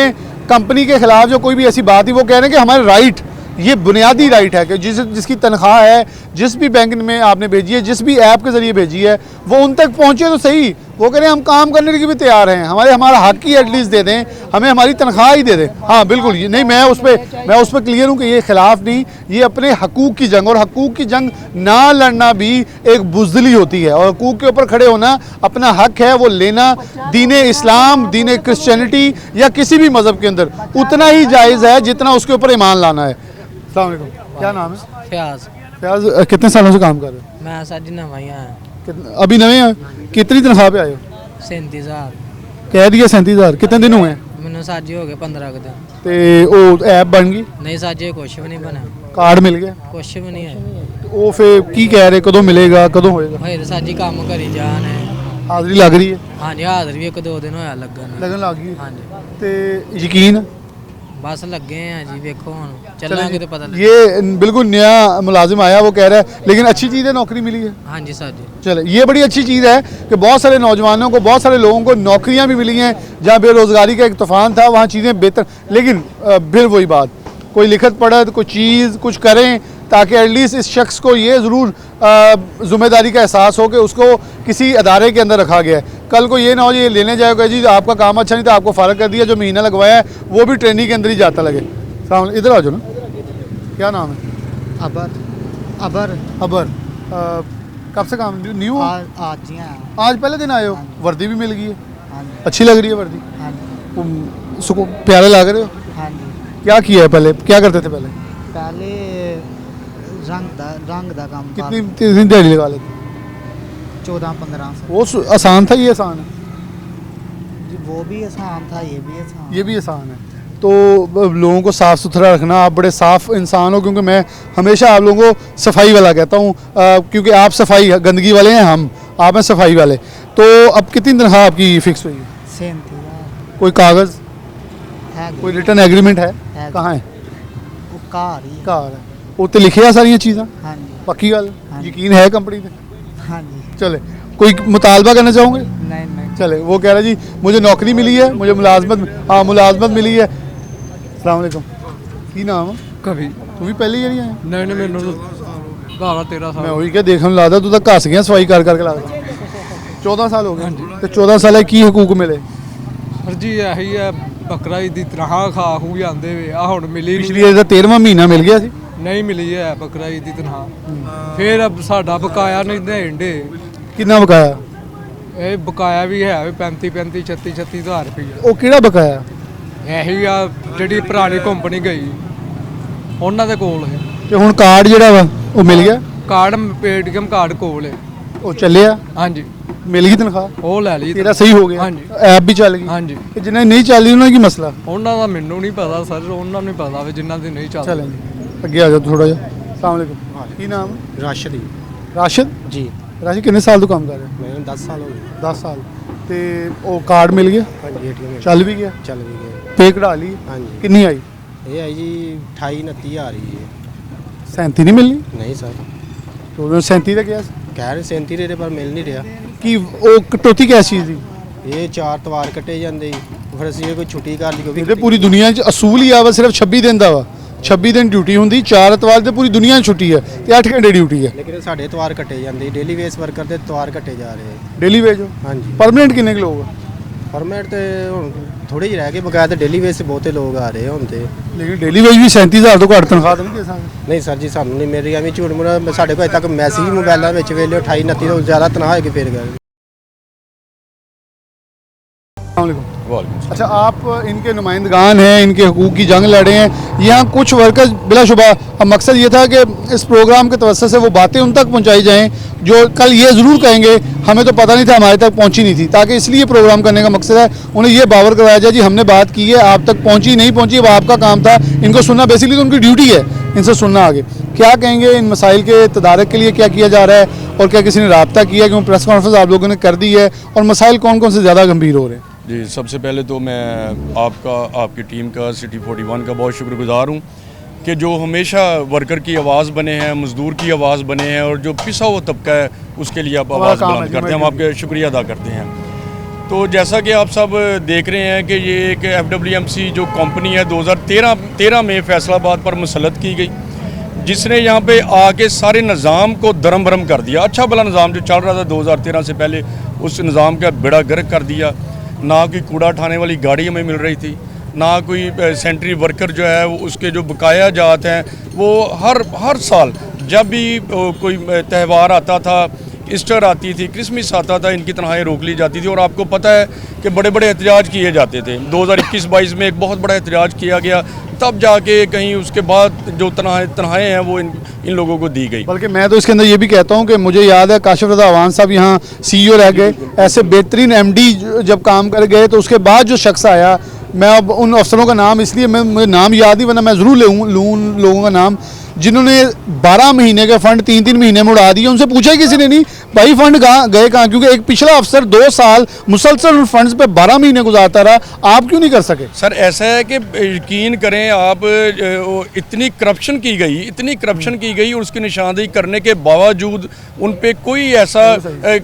कंपनी के ख़िलाफ़ जो कोई भी ऐसी बात थी वो कह रहे हैं कि हमारे राइट, ये बुनियादी राइट है कि जिसकी तनख्वाह है, जिस भी बैंक में आपने भेजी है, जिस भी ऐप के ज़रिए भेजी है, वो उन तक पहुँचे तो सही। वो कह रहे हैं हम काम करने के भी तैयार हैं, हमारा हक ही एटलीस्ट दे दें, हमें हमारी तनख्वाह ही दे दें। हाँ बिल्कुल, ये नहीं, मैं उस पर क्लियर हूँ कि ये खिलाफ नहीं, ये अपने हकूक़ की जंग, और हकूक़ की जंग ना लड़ना भी एक बुज़दिली होती है, और हकूक़ के ऊपर खड़े होना अपना हक है, वो लेना दीन इस्लाम, दीन क्रिश्चियनिटी या किसी भी मज़हब के अंदर उतना ही जायज़ है जितना उसके ऊपर ईमान लाना है। अस्सलाम वालेकुम, क्या नाम है? फ्याज। फयाज, कितने सालों से काम कर रहे हो? मैं सज नवा ही आया। अभी नए हैं? कितनी तनख्वाह पे आए हो? 37,000। कह दिया 37,000। कितने दिन हुए हैं? मैंने साजे हो गए 15 के दिन। ਤੇ ਉਹ ਐਪ ਬਣ ਗਈ, नहीं साजे कुछ भी नहीं बना, ਕਾਰਡ ਮਿਲ ਗਿਆ, कुछ भी नहीं है। ਉਹ ਫਿਰ ਕੀ ਕਹਿ ਰਹੇ ਕਦੋਂ ਮਿਲੇਗਾ, ਕਦੋਂ ਹੋਏਗਾ? फिर साजी काम करी जाने। ਹਾਜ਼ਰੀ ਲੱਗ ਰਹੀ ਹੈ? हाँ जी, हाजिर भी 1-2 दिन होया लगन। लगन ਲੱਗ ਗਈ हाँ जी, ਤੇ ਯਕੀਨ बस लगे हैं जी, देखो हम चलेंगे तो पता लगे। ये बिल्कुल नया मुलाजिम आया, वो कह रहा है लेकिन अच्छी चीज़ है, नौकरी मिली है। हाँ जी साजी। चले, ये बड़ी अच्छी चीज़ है कि बहुत सारे नौजवानों को, बहुत सारे लोगों को नौकरियां भी मिली हैं। जहाँ बेरोज़गारी का एक तूफ़ान था वहाँ चीज़ें बेहतर, लेकिन फिर वही बात, कोई लिखत पढ़त, कोई चीज़ कुछ करें ताकि एटलीस्ट इस शख्स को ये ज़रूर ज़िम्मेदारी का एहसास हो कि उसको किसी अदारे के अंदर रखा गया है। कल को ये ना हो ये लेने जाएगा जी आपका काम अच्छा नहीं था आपको फ़र्क कर दिया, जो महीना लगवाया है वो भी ट्रेनिंग के अंदर ही जाता लगे। इधर आ जाओ ना, क्या नाम है? अबर अबर अबर। कब से काम न्यू? आज ही आया। आज पहले दिन आए हो? वर्दी भी मिल गई है, हाँ जी अच्छी लग रही है वर्दी, हाँ जी उसको प्यारे लग रहे हो। हाँ जी। क्या किया है पहले, क्या करते थे पहले? पहले रंग दा काम कितनी दिहाड़ी लगा लेते? 14-15 से वो आसान था, ये आसान है? जी, वो भी आसान था, ये भी आसान। ये भी आसान है। तो लोगों को साफ़ सुथरा रखना, आप बड़े साफ़ इंसान हो, क्योंकि मैं हमेशा आप लोगों को सफाई वाला कहता हूँ, क्योंकि आप सफाई गंदगी वाले हैं, आप हैं सफाई वाले। तो अब कितनी तनख्वाह आपकी फिक्स हुई है? 37,000 कोई कागज़, है कोई रिटर्न एग्रीमेंट है? है। कहाँ है? वो कार ही है। कार है, उत्ते लिखे सारिया चीज़ां? हाँ जी पक्की गल, हाँ। यकीन है कंपनी पे? हाँ जी। चले, कोई मुतालबा करना चाहोगे? नहीं नहीं चले, वो कह रहा जी मुझे नौकरी मिली है, मुझे मुलाजमत, हाँ मुलाजमत मिली है। अस्सलाम वालेकुम, की नाम है? कभी तू भी पहले ही आया? नहीं नहीं मैनू 12-13 मैं साल वही क्या देखने लगता तू तो घस गया सफाई कर करके लगता। 14 साल हो गए? हाँ जी। तो 14 साल की हकूक मिले? सर जी यही है बकरा ईद ਦੀ ਤਨਖਾਹ ਖਾ ਖੂ ਜਾਂਦੇ ਵੇ ਆ ਹੁਣ ਮਿਲੀ पिछली ਨਹੀਂ ਇਹਦਾ 13ਵਾਂ ਮਹੀਨਾ ਮਿਲ ਗਿਆ ਸੀ। ਨਹੀਂ ਮਿਲੀ ਹੈ ਬਕਰਾ ਈਦ ਦੀ ਤਨਖਾਹ ਫਿਰ ਅਬ ਸਾਡਾ ਬਕਾਇਆ ਨਹੀਂ ਦੇਣ ਡੇ ਕਿੰਨਾ ਬਕਾਇਆ? ਇਹ ਬਕਾਇਆ ਵੀ ਹੈ 35 36 ਹਜ਼ਾਰ ਰੁਪਈਆ ਉਹ ਕਿਹੜਾ ਬਕਾਇਆ? ਇਹੀ ਆ ਜਿਹੜੀ ਪੁਰਾਣੀ ਕੰਪਨੀ ਗਈ ਉਹਨਾਂ ਦੇ ਕੋਲ ਹੈ ਤੇ ਹੁਣ ਕਾਰਡ ਜਿਹੜਾ ਵਾ ਉਹ ਮਿਲ ਗਿਆ? ਕਾਰਡ ਪੇਟੀਐਮ ਕਾਰਡ ਕੋਲ ਹੈ ਉਹ ਚੱਲਿਆ? ਹਾਂਜੀ ਮਿਲ ਗਈ ਤਨਖਾਹ? ਉਹ ਲੈ ਲਈ ਤੇਰਾ ਸਹੀ ਹੋ ਗਿਆ? ਹਾਂਜੀ। ਐਪ ਵੀ ਚੱਲ ਗਈ? ਹਾਂਜੀ ਤੇ ਜਿਨ੍ਹਾਂ ਦੀ ਨਹੀਂ ਚੱਲਦੀ ਉਹਨਾਂ ਦਾ ਕੀ ਮਸਲਾ? ਉਹਨਾਂ ਦਾ ਮੈਨੂੰ ਨਹੀਂ ਪਤਾ ਸਰ ਉਹਨਾਂ ਨੂੰ ਪਤਾ ਵੇ ਜਿਨ੍ਹਾਂ ਦੀ ਨਹੀਂ ਚੱਲਦੀ ਚਲੇ ਜੀ ਅੱਗੇ ਆ ਜਾਓ ਥੋੜਾ ਜਿਹਾ। अस्सलाम वालेकुम, ਕੀ ਨਾਮ ਹੈ? राशिद ਰਾਸ਼ਿਦ। जी ਰਾਸ਼ਿਦ ਕਿੰਨੇ ਸਾਲ ਤੋਂ ਕੰਮ ਕਰ ਰਿਹਾ? मैं 10 साल हो गए। 10 ਸਾਲ। ਤੇ ਉਹ ਕਾਰਡ ਮਿਲ ਗਿਆ? हाँ जी ATM ਚੱਲ ਵੀ ਗਿਆ? चल भी गए। ਪੇ ਕਢਾ ਲਈ? हाँ जी ਕਿੰਨੀ ਆਈ? ये आई जी 28-29 आ रही है। 37 नहीं मिलनी? नहीं सर तो 37 का क्या ਸੀ? कह रहे 37 रेटे पर मिल नहीं रहा। ਕਿ ਉਹ ਕਟੌਤੀ ਕਿਸ ਚੀਜ਼ ਦੀ? ये 4 तवार कटे जाते फिर ਅਸੀਂ ਇਹ ਕੋਈ ਛੁੱਟੀ ਕਰ ਲਈ ਇਹਦੇ ਪੂਰੀ ਦੁਨੀਆ 'ਚ ਅਸੂਲ ਹੀ ਆ ਵਾ ਸਿਰਫ 26 ਦਿਨ ਦਾ ਵਾ। 26 ਦਿਨ ਡਿਊਟੀ ਹੁੰਦੀ, 4 ਐਤਵਾਰ ਤੇ ਪੂਰੀ ਦੁਨੀਆ 'ਚ ਛੁੱਟੀ ਹੈ ਤੇ 8 ਘੰਟੇ ਡਿਊਟੀ ਹੈ। ਲੇਕਿਨ ਸਾਡੇ ਤਵਾਰ ਕੱਟੇ ਜਾਂਦੇ ਡੇਲੀ ਵੇਸ ਵਰਕਰ ਦੇ ਤਵਾਰ ਕੱਟੇ ਜਾ ਰਹੇ। Daily veg? ਹਾਂਜੀ ਪਰਮਨੈਂਟ ਕਿੰਨੇ ਕੁ ਲੋਕ ਆ? ਫਰਮੈਟ ਤੇ ਹੁਣ ਥੋੜੇ ਜਿਹੇ ਰਹਿ ਗਏ ਬਕਾਇਆ ਤੇ ਡੇਲੀ ਵੇਸ ਤੇ ਬਹੁਤੇ ਲੋਕ ਆ ਰਹੇ ਹੁਣ ਤੇ। ਲੇਕਿਨ ਡੇਲੀ ਵੇਜ ਵੀ 37000 ਤੋਂ ਘੱਟ ਤਨਖਾਹ ਤਾਂ ਨਹੀਂ ਦੇ ਸਕਦੇ। ਨਹੀਂ ਸਰ ਜੀ ਸਾਨੂੰ ਨਹੀਂ ਮੇਰੀ ਐਵੇਂ ਝੂਠ ਮੁਰਾ ਸਾਡੇ ਕੋਲ ਅਜੇ ਤੱਕ ਮੈਸੇਜ ਮੋਬਾਈਲਾਂ ਵਿੱਚ ਵੇਲੇ 28-29 ਤੋਂ ਜ਼ਿਆਦਾ ਤਨਖਾਹ ਹੈਗੀ ਫਿਰ ਗਏ। अच्छा, आप इनके नुमाइंदगान हैं, इनके हकूक़ की जंग लड़े हैं। यहाँ कुछ वर्कर्स बिलाशुबा, अब मकसद ये था कि इस प्रोग्राम के तवज्जो से वो बातें उन तक पहुँचाई जाएँ जो कल ये ज़रूर कहेंगे हमें तो पता नहीं था, हमारे तक पहुँची नहीं थी, ताकि इसलिए प्रोग्राम करने का मकसद है उन्हें ये बावर करवाया जाए जी हमने बात की है, आप तक पहुँची नहीं पहुँची अब आपका काम था, इनको सुनना बेसिकली तो उनकी ड्यूटी है, इनसे सुनना आगे। क्या कहेंगे इन मसाइल के तदारक के लिए क्या किया जा रहा है और क्या किसी ने रब्ता किया? क्योंकि प्रेस कॉन्फ्रेंस आप लोगों ने कर दी है और मसाइल कौन कौन से ज़्यादा गंभीर हो रहे हैं? जी, सबसे पहले तो मैं आपकी टीम का सिटी 41 का बहुत शुक्रगुजार हूँ कि जो हमेशा वर्कर की आवाज़ बने हैं, मज़दूर की आवाज़ बने हैं और जो पिसा हुआ तबका है उसके लिए आप आवाज़ बुलंद करते हैं, हम आपके शुक्रिया अदा करते हैं। तो जैसा कि आप सब देख रहे हैं कि ये एक FWMC जो कंपनी है 2013 में फैसलाबाद पर मुसल्लत की गई, जिसने यहाँ पे आके सारे निज़ाम को दरम भरम कर दिया। अच्छा भला निज़ाम जो चल रहा था 2013 से पहले, उस निज़ाम का बेड़ा गर्क कर दिया। ना कोई कूड़ा उठाने वाली गाड़ी हमें मिल रही थी, ना कोई सेंट्री वर्कर जो है उसके जो बकाया जाते हैं वो हर साल जब भी कोई त्यौहार आता था, ईस्टर आती थी, क्रिसमस आता था, इनकी तनख्वाहें रोक ली जाती थी। और आपको पता है कि बड़े बड़े एहतजाज किए जाते थे। 2021-22 में एक बहुत बड़ा एहतजाज किया गया, तब जाके कहीं उसके बाद जो तनख्वाहें हैं वो इन लोगों को दी गई। बल्कि मैं तो इसके अंदर ये भी कहता हूँ कि मुझे याद है काशिफ रज़ा अवान साहब यहाँ CEO रह गए, ऐसे बेहतरीन MD जब काम कर गए तो उसके बाद जो शख्स आया, मैं अब उन अफसरों का नाम इसलिए मुझे नाम याद ही, वरना मैं ज़रूर लूँ उन लोगों का नाम जिन्होंने 12 महीने के फ़ंड 3-3 महीने में उड़ा दिए। उनसे पूछा ही किसी ने नहीं भाई फ़ंड कहाँ गए कहाँ, क्योंकि एक पिछला अफसर 2 साल मुसलसल उन फंड्स पे 12 महीने गुजारता रहा, आप क्यों नहीं कर सके? सर ऐसा है कि यकीन करें आप, इतनी करप्शन की गई और उसकी निशानदेही करने के बावजूद उन पे कोई ऐसा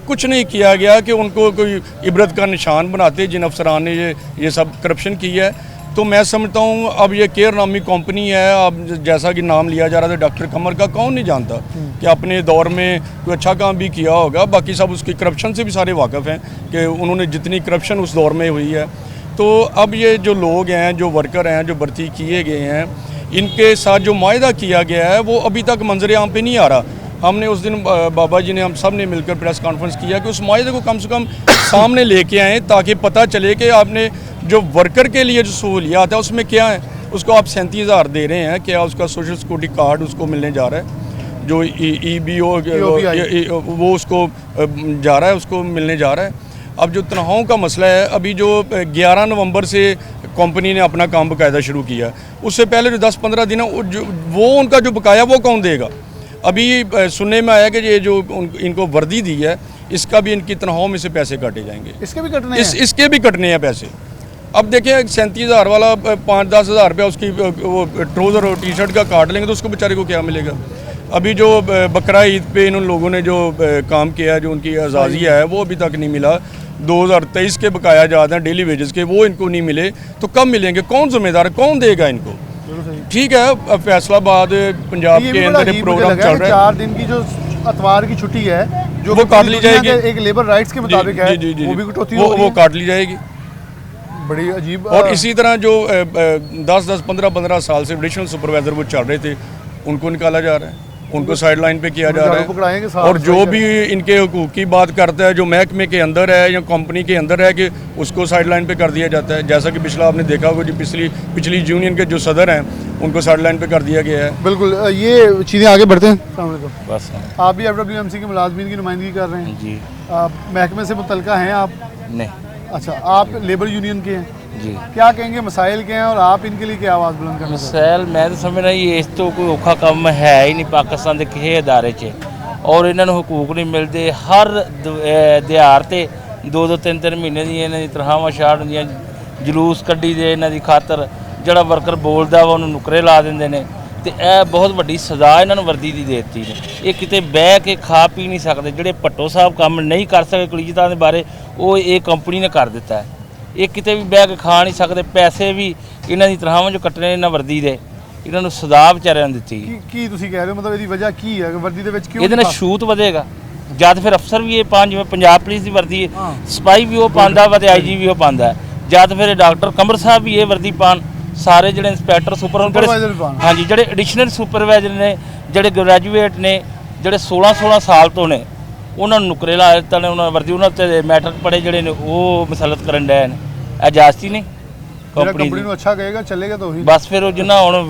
कुछ नहीं किया गया कि उनको कोई इबरत का निशान बनाते जिन अफसरान ने ये सब करप्शन की है। तो मैं समझता हूँ अब ये केयर नामी कंपनी है, अब जैसा कि नाम लिया जा रहा था डॉक्टर कमर का, कौन नहीं जानता कि अपने दौर में कोई अच्छा काम भी किया होगा। बाकी सब उसकी करप्शन से भी सारे वाकिफ़ हैं कि उन्होंने जितनी करप्शन उस दौर में हुई है। तो अब ये जो लोग हैं, जो वर्कर हैं, जो भर्ती किए गए हैं, इनके साथ जो मायदा किया गया है वो अभी तक मंजर आम पे नहीं आ रहा। हमने उस दिन बाबा जी ने, हम सब ने मिलकर प्रेस कॉन्फ्रेंस किया कि उस मायदे को कम से कम सामने लेके आएँ ताकि पता चले कि आपने जो वर्कर के लिए जो सहूलियात है उसमें क्या है। उसको आप 37,000 दे रहे हैं, क्या उसका सोशल सिक्योरिटी कार्ड उसको मिलने जा रहा है, जो EBO वो उसको जा रहा है, उसको मिलने जा रहा है। अब जो तनख्वाहों का मसला है, अभी जो 11 नवंबर से कंपनी ने अपना काम बकायदा शुरू किया, उससे पहले जो 10-15 दिन है वो उनका जो बकाया वो कौन देगा। अभी सुनने में आया कि ये जो इनको वर्दी दी है इसका भी इनकी तनख्वाहों में से पैसे काटे जाएंगे, इसके भी कटने हैं। इसके भी कटने हैं पैसे। अब देखिए 37,000 वाला 5-10 हज़ार रुपया उसकी वो ट्राउज़र और टी-शर्ट का काट लेंगे तो उसको बेचारे को क्या मिलेगा। अभी जो बकरा ईद पे इन लोगों ने जो काम किया है, जो उनकी अजाजिया है वो अभी तक नहीं मिला। 2023 के बकाया जाते हैं डेली वेजेस के, वो इनको नहीं मिले तो कब मिलेंगे, कौन जिम्मेदार है, कौन देगा इनको। ठीक है, अब फैसलाबाद पंजाब के अंदर एक प्रोग्राम चल रहा है, 4 दिन की जो अतवार की छुट्टी है जो वो काट ली जाएगी, एक लेबर राइट्स के मुताबिक है, वो भी कटौती हो रही है, वो काट ली जाएगी। बड़ी अजीब। और इसी तरह जो 10-10, 15-15 साल से एडिशनल सुपरवाइजर वो चल रहे थे उनको निकाला जा रहा है, उनको साइड लाइन पे किया जा रहा है। और जो भी इनके हुकूक की बात करता है, जो महकमे के अंदर है या कंपनी के अंदर है, कि उसको साइड लाइन पे कर दिया जाता है। जैसा कि पिछला आपने देखा होगा, जो पिछली यूनियन के जो सदर हैं उनको साइड लाइन पे कर दिया गया है। बिल्कुल, ये चीज़ें आगे बढ़ते हैं। बस आप भी FWMC के मुलाजमीन की नुमाइंदगी कर रहे हैं जी। महकमे से मुतल्लिका हैं आप? नहीं अच्छा, आप लेबर यूनियन के हैं जी। क्या कहेंगे, मसाइल के हैं और आप इनके लिए क्या आवाज़ बुलंद करना चाहते ਮਸੈਲ ਮੈਂ ਤਾਂ ਸਮਝਦਾ ਜੀ ਇਸ ਤੋਂ ਕੋਈ ਔਖਾ ਕੰਮ ਹੈ ਹੀ ਨਹੀਂ ਪਾਕਿਸਤਾਨ ਦੇ ਕਿਸੇ ਅਦਾਰੇ 'ਚ, ਔਰ ਇਹਨਾਂ ਨੂੰ ਹਕੂਕ ਨਹੀਂ ਮਿਲਦੇ। ਹਰ ਦਿਹਾੜ ਤੇ 2-2 3-3 ਮਹੀਨੇ ਦੀਆਂ ਇਹਨਾਂ ਦੀ ਤਨਖਾਹਾਂ ਛਾੜ ਹੁੰਦੀਆਂ, ਜਲੂਸ ਕੱਢੀ ਦੇ ਇਹਨਾਂ ਦੀ ਖਾਤਰ। ਜਿਹੜਾ ਵਰਕਰ ਬੋਲਦਾ ਵਾ ਉਹਨੂੰ ਨੁਕਰੇ ਲਾ ਦਿੰਦੇ ਨੇ, ਤੇ ਇਹ ਬਹੁਤ ਵੱਡੀ ਸਜ਼ਾ ਇਹਨਾਂ ਨੂੰ ਵਰਦੀ ਦੀ ਦੇ ਦਿੱਤੀ ਨੇ। ਇਹ ਕਿਤੇ ਬਹਿ ਕੇ ਖਾ ਪੀ ਨਹੀਂ ਸਕਦੇ। ਜਿਹੜੇ ਭੱਟੋ ਸਾਹਿਬ ਕੰਮ ਨਹੀਂ ਕਰ ਸਕੇ ਕਲੀਜਤਾਂ ਦੇ ਬਾਰੇ, ਉਹ ਇਹ ਕੰਪਨੀ ਨੇ ਕਰ ਦਿੱਤਾ ਹੈ। ਇਹ ਕਿਤੇ ਵੀ ਬਹਿ ਕੇ ਖਾ ਨਹੀਂ ਸਕਦੇ, ਪੈਸੇ ਵੀ ਇਹਨਾਂ ਦੀ ਤਨਖਾਹਾਂ 'ਚੋਂ ਕੱਟਣੇ ਇਹਨਾਂ ਵਰਦੀ ਦੇ। ਇਹਨਾਂ ਨੂੰ ਸਜ਼ਾ ਵਿਚਾਰਿਆਂ ਨੂੰ ਦਿੱਤੀ। ਕੀ ਤੁਸੀਂ ਕਹਿ ਰਹੇ ਹੋ, ਮਤਲਬ ਇਹਦੀ ਵਜ੍ਹਾ ਕੀ ਹੈ, ਵਰਦੀ ਦੇ ਵਿੱਚ ਕਿਉਂ ਇਹਦੇ ਨਾਲ ਛੂਤ ਵਧੇਗਾ। ਜਦ ਫਿਰ ਅਫਸਰ ਵੀ ਇਹ ਪਾਉਣ, ਜਿਵੇਂ ਪੰਜਾਬ ਪੁਲਿਸ ਦੀ ਵਰਦੀ ਹੈ, ਸਿਪਾਹੀ ਵੀ ਉਹ ਪਾਉਂਦਾ ਵਾ ਤੇ IG ਵੀ ਉਹ ਪਾਉਂਦਾ। ਜਦ ਫਿਰ ਡਾਕਟਰ ਕਮਰ ਸਾਹਿਬ ਵੀ ਇਹ ਵਰਦੀ ਪਾਉਣ, ਸਾਰੇ ਜਿਹੜੇ ਇੰਸਪੈਕਟਰ ਸੁਪਰਵਾਈਜ਼ਰ, ਹਾਂਜੀ, ਜਿਹੜੇ ਐਡੀਸ਼ਨਲ ਸੁਪਰਵਾਈਜ਼ਰ ਨੇ, ਜਿਹੜੇ ਗ੍ਰੈਜੂਏਟ ਨੇ, ਜਿਹੜੇ 16 ਸਾਲ ਤੋਂ ਨੇ, ਉਹਨਾਂ ਨੂੰ ਨੁਕਰੇ ਲਾ ਦਿੱਤਾ ਨੇ। ਉਹਨਾਂ ਵਰਦੀ, ਉਹਨਾਂ ਤੇ ਮੈਟ੍ਰਿਕ ਪੜ੍ਹੇ ਜਿਹੜੇ ਨੇ ਉਹ ਮਸਲਤ ਕਰਨ ਡਏ ਨੇ। ਇਜਾਜ਼ਤ ਹੀ ਨਹੀਂ ਕੰਪਨੀ ਨੂੰ ਅੱਛਾ ਕਹੇਗਾ ਚੱਲੇਗਾ ਤਾਂ ਉਹੀ। ਬਸ ਫਿਰ ਉਹ ਜਿੰਨਾ ਹੁਣ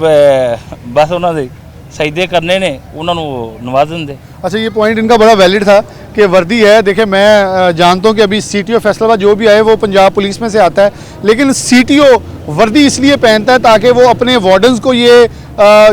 ਬਸ ਉਹਨਾਂ ਦੇ सजदे करने ने उन्होंने नवाज देंगे। अच्छा, ये पॉइंट इनका बड़ा वैलिड था कि वर्दी है। देखिए, मैं जानता हूँ कि अभी CTO फैसलाबाद जो भी आए वो पंजाब पुलिस में से आता है, लेकिन CTO वर्दी इसलिए पहनता है ताकि वो अपने वार्डन्स को ये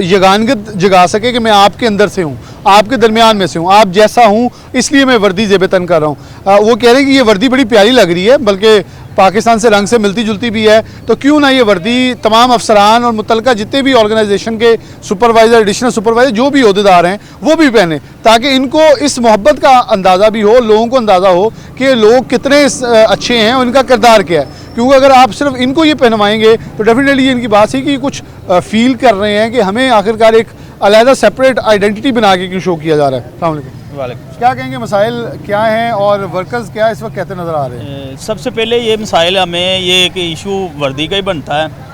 यगानगत जगा सके कि मैं आपके अंदर से हूँ, आपके दरमियान में से हूँ, आप जैसा हूँ, इसलिए मैं वर्दी ज़ेब-ए-तन कर रहा हूँ। वो कह रहे हैं कि ये वर्दी बड़ी प्यारी लग रही है, बल्कि पाकिस्तान से रंग से मिलती जुलती भी है, तो क्यों ना ये वर्दी तमाम अफसरान और मुतल्लिका जितने भी ऑर्गेनाइजेशन के सुपरवाइज़र, एडिशनल सुपरवाइज़र, जो भी ओहदेदार हैं वो भी पहने, ताकि इनको इस मोहब्बत का अंदाज़ा भी हो, लोगों को अंदाज़ा हो कि लोग कितने अच्छे हैं और इनका किरदार क्या है। क्योंकि अगर आप सिर्फ इनको ये पहनवाएंगे तो डेफिनेटली ये इनकी बात है कि कुछ फील कर रहे हैं कि हमें आखिरकार एक अलहदा सेपरेट आइडेंटिटी बना के क्यों शो किया जा रहा है। अस्सलाम वालेकुम। क्या कहेंगे, मसाइल क्या हैं और वर्कर्स क्या इस वक्त कहते नज़र आ रहे हैं? सबसे पहले ये मसाइल हमें ये एक इशू वर्दी का ही बनता है।